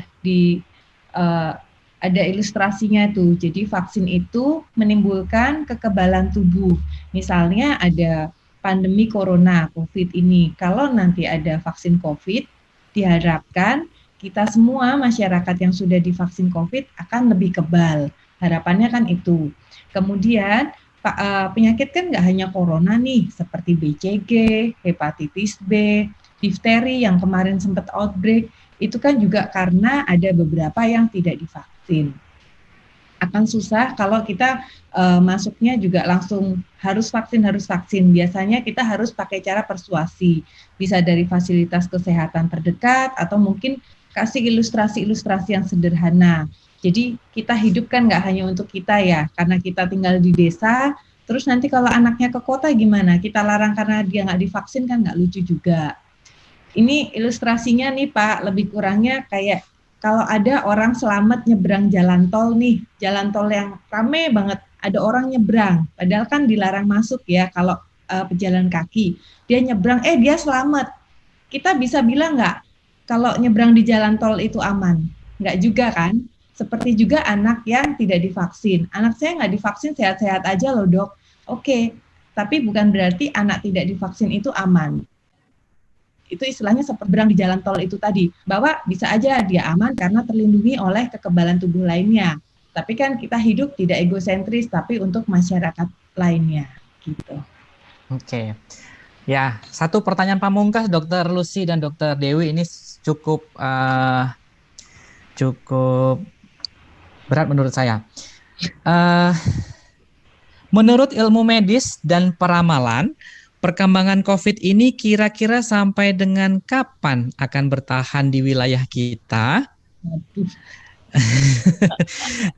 ada ilustrasinya tuh. Jadi vaksin itu menimbulkan kekebalan tubuh. Misalnya ada pandemi corona, COVID ini. Kalau nanti ada vaksin COVID, diharapkan kita semua masyarakat yang sudah divaksin COVID akan lebih kebal. Harapannya kan itu. Kemudian penyakit kan nggak hanya corona nih, seperti BCG, hepatitis B, difteri yang kemarin sempat outbreak, itu kan juga karena ada beberapa yang tidak divaksin. Akan susah kalau kita masuknya juga langsung harus vaksin. Biasanya kita harus pakai cara persuasi, bisa dari fasilitas kesehatan terdekat atau mungkin kasih ilustrasi-ilustrasi yang sederhana. Jadi kita hidupkan nggak hanya untuk kita ya, karena kita tinggal di desa, terus nanti kalau anaknya ke kota gimana? Kita larang karena dia nggak divaksin kan nggak lucu juga. Ini ilustrasinya nih Pak, lebih kurangnya kayak kalau ada orang selamat nyebrang jalan tol nih, jalan tol yang rame banget, ada orang nyebrang, padahal kan dilarang masuk ya kalau pejalan kaki. Dia nyebrang, dia selamat. Kita bisa bilang nggak kalau nyebrang di jalan tol itu aman? Nggak juga kan? Seperti juga anak yang tidak divaksin. Anak saya nggak divaksin, sehat-sehat aja loh dok. Oke, tapi bukan berarti anak tidak divaksin itu aman. Itu istilahnya seperti berang di jalan tol itu tadi, bahwa bisa aja dia aman karena terlindungi oleh kekebalan tubuh lainnya. Tapi kan kita hidup tidak egosentris, tapi untuk masyarakat lainnya, gitu. Oke. Ya, satu pertanyaan pamungkas Dokter Lucy dan Dokter Dewi ini cukup berat menurut saya. Menurut ilmu medis dan peramalan, perkembangan COVID ini kira-kira sampai dengan kapan akan bertahan di wilayah kita?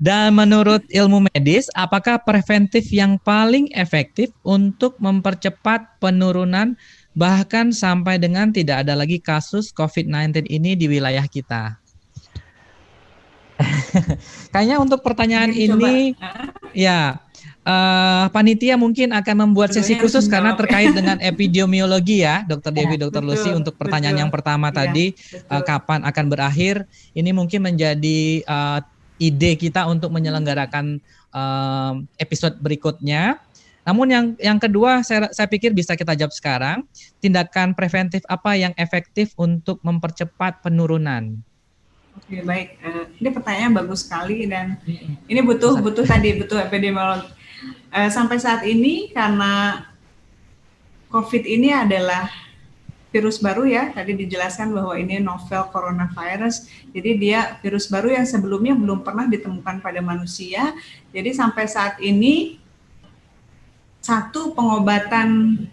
Dan menurut ilmu medis, apakah preventif yang paling efektif untuk mempercepat penurunan bahkan sampai dengan tidak ada lagi kasus COVID-19 ini di wilayah kita? Kayaknya untuk pertanyaan ini, ya, panitia mungkin akan membuat sesi khusus karena terkait dengan epidemiologi ya, Dokter Dewi, Dokter Lucy, untuk pertanyaan yang pertama tadi, kapan akan berakhir, ini mungkin menjadi ide kita untuk menyelenggarakan episode berikutnya. Namun yang kedua, saya pikir bisa kita jawab sekarang, tindakan preventif apa yang efektif untuk mempercepat penurunan? Oke, baik. Ini pertanyaan bagus sekali dan ini butuh epidemiologi. Sampai saat ini karena COVID ini adalah virus baru ya, tadi dijelaskan bahwa ini novel coronavirus, jadi dia virus baru yang sebelumnya belum pernah ditemukan pada manusia. Jadi sampai saat ini satu pengobatan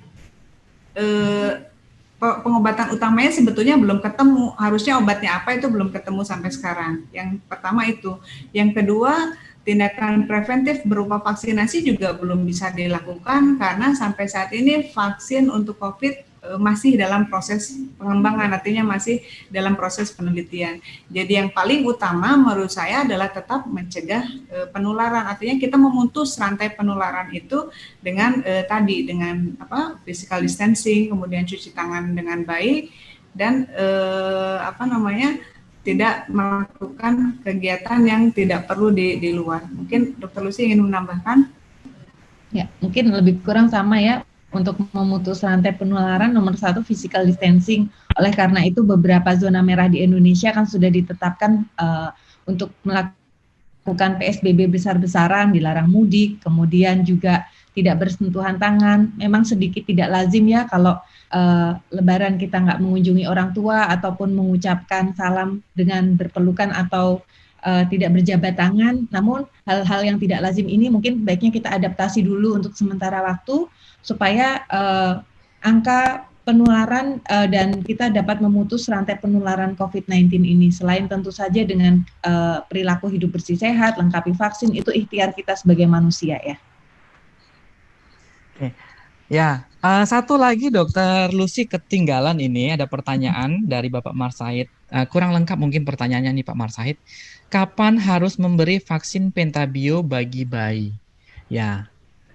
utamanya sebetulnya belum ketemu, harusnya obatnya apa itu belum ketemu sampai sekarang. Yang pertama itu. Yang kedua, tindakan preventif berupa vaksinasi juga belum bisa dilakukan karena sampai saat ini vaksin untuk COVID masih dalam proses pengembangan, artinya masih dalam proses penelitian. Jadi yang paling utama menurut saya adalah tetap mencegah penularan, artinya kita memutus rantai penularan itu dengan dengan physical distancing, kemudian cuci tangan dengan baik, dan tidak melakukan kegiatan yang tidak perlu di luar. Mungkin Dr. Lucy ingin menambahkan? Ya, mungkin lebih kurang sama ya. Untuk memutus rantai penularan, nomor 1 physical distancing. Oleh karena itu beberapa zona merah di Indonesia kan sudah ditetapkan untuk melakukan PSBB besar-besaran, dilarang mudik, kemudian juga tidak bersentuhan tangan. Memang sedikit tidak lazim ya kalau Lebaran kita nggak mengunjungi orang tua ataupun mengucapkan salam dengan berpelukan atau tidak berjabat tangan. Namun hal-hal yang tidak lazim ini mungkin baiknya kita adaptasi dulu untuk sementara waktu supaya angka penularan dan kita dapat memutus rantai penularan COVID-19 ini. Selain tentu saja dengan perilaku hidup bersih sehat, lengkapi vaksin, itu ikhtiar kita sebagai manusia ya. Oke. Ya, satu lagi Dokter Lucy ketinggalan ini, ada pertanyaan dari Bapak Marsahid. Kurang lengkap mungkin pertanyaannya nih Pak Marsahid. Kapan harus memberi vaksin pentabio bagi bayi? Ya.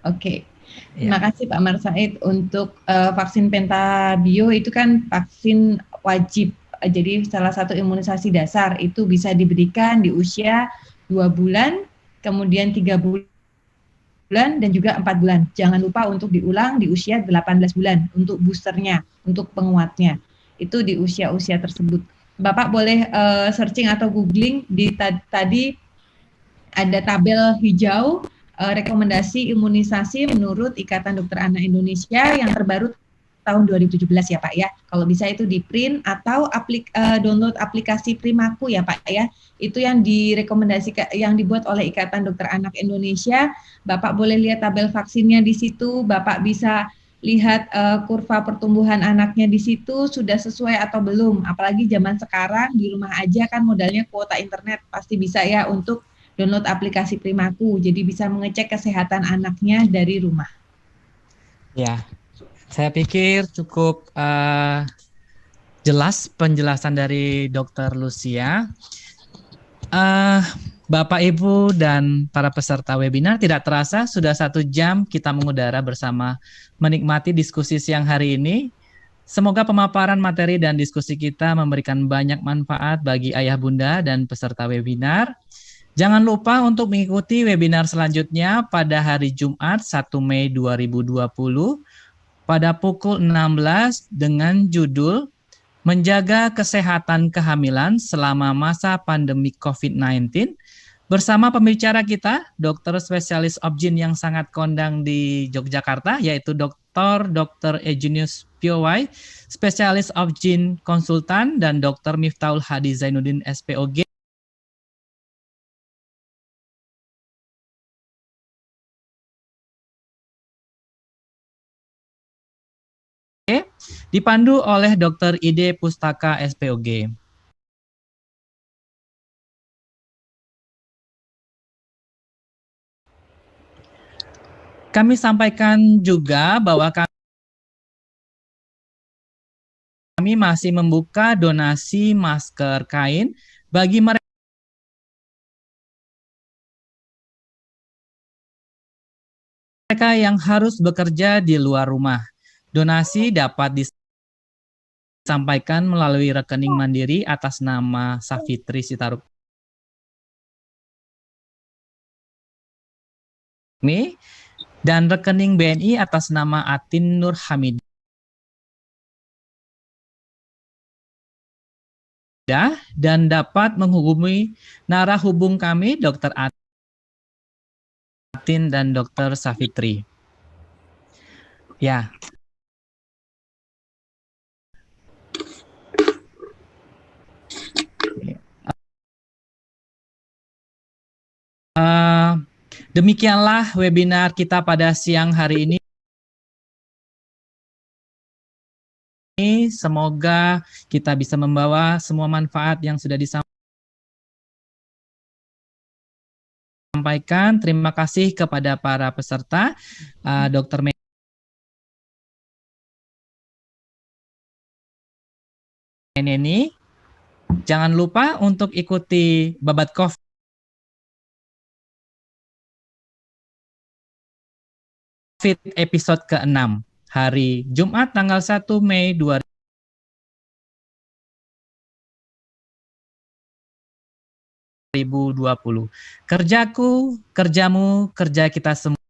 Oke. Ya. Terima kasih Pak Marsaid. Untuk vaksin pentabio itu kan vaksin wajib. Jadi salah satu imunisasi dasar itu bisa diberikan di usia 2 bulan, kemudian 3 bulan, dan juga 4 bulan. Jangan lupa untuk diulang di usia 18 bulan untuk boosternya, untuk penguatnya. Itu di usia-usia tersebut. Bapak boleh searching atau googling di tadi ada tabel hijau rekomendasi imunisasi menurut Ikatan Dokter Anak Indonesia yang terbaru tahun 2017 ya Pak ya. Kalau bisa itu di print atau download aplikasi Primaku ya Pak ya. Itu yang direkomendasikan, yang dibuat oleh Ikatan Dokter Anak Indonesia. Bapak boleh lihat tabel vaksinnya di situ. Bapak bisa lihat kurva pertumbuhan anaknya di situ sudah sesuai atau belum. Apalagi zaman sekarang di rumah aja kan modalnya kuota internet, pasti bisa ya untuk download aplikasi Primaku, jadi bisa mengecek kesehatan anaknya dari rumah. Ya, saya pikir cukup jelas penjelasan dari Dokter Lucia. Bapak, Ibu, dan para peserta webinar, tidak terasa sudah 1 jam kita mengudara bersama menikmati diskusi siang hari ini. Semoga pemaparan materi dan diskusi kita memberikan banyak manfaat bagi ayah bunda dan peserta webinar. Jangan lupa untuk mengikuti webinar selanjutnya pada hari Jumat 1 Mei 2020 pada pukul 16 dengan judul Menjaga Kesehatan Kehamilan Selama Masa Pandemi COVID-19 bersama pembicara kita, dokter spesialis obgyn yang sangat kondang di Yogyakarta, yaitu Dr. Eugenius POY, spesialis obgyn konsultan, dan Dr. Miftahul Hadi Zainuddin SPOG, dipandu oleh Dr. Ide Pustaka SPOG. Kami sampaikan juga bahwa kami masih membuka donasi masker kain bagi mereka yang harus bekerja di luar rumah. Donasi dapat disampaikan melalui rekening mandiri atas nama Safitri Sitaruk dan rekening BNI atas nama Atin Nur Hamid. Dan dapat menghubungi narah hubung kami Dr. Atin dan Dr. Safitri. Ya. Demikianlah webinar kita pada siang hari ini. Semoga kita bisa membawa semua manfaat yang sudah disampaikan. Terima kasih kepada para peserta, Dr. ini. Jangan lupa untuk ikuti Babat Covid episode ke-6 hari Jumat tanggal 1 Mei 2020. Kerjaku, kerjamu, kerja kita semua.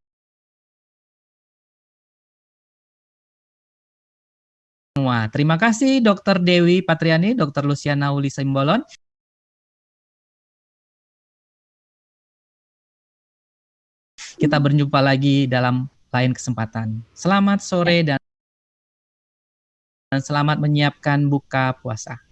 Terima kasih Dr. Dewi Patriani, Dr. Luciana Uli Simbolon. Kita berjumpa lagi dalam lain kesempatan. Selamat sore dan selamat menyiapkan buka puasa.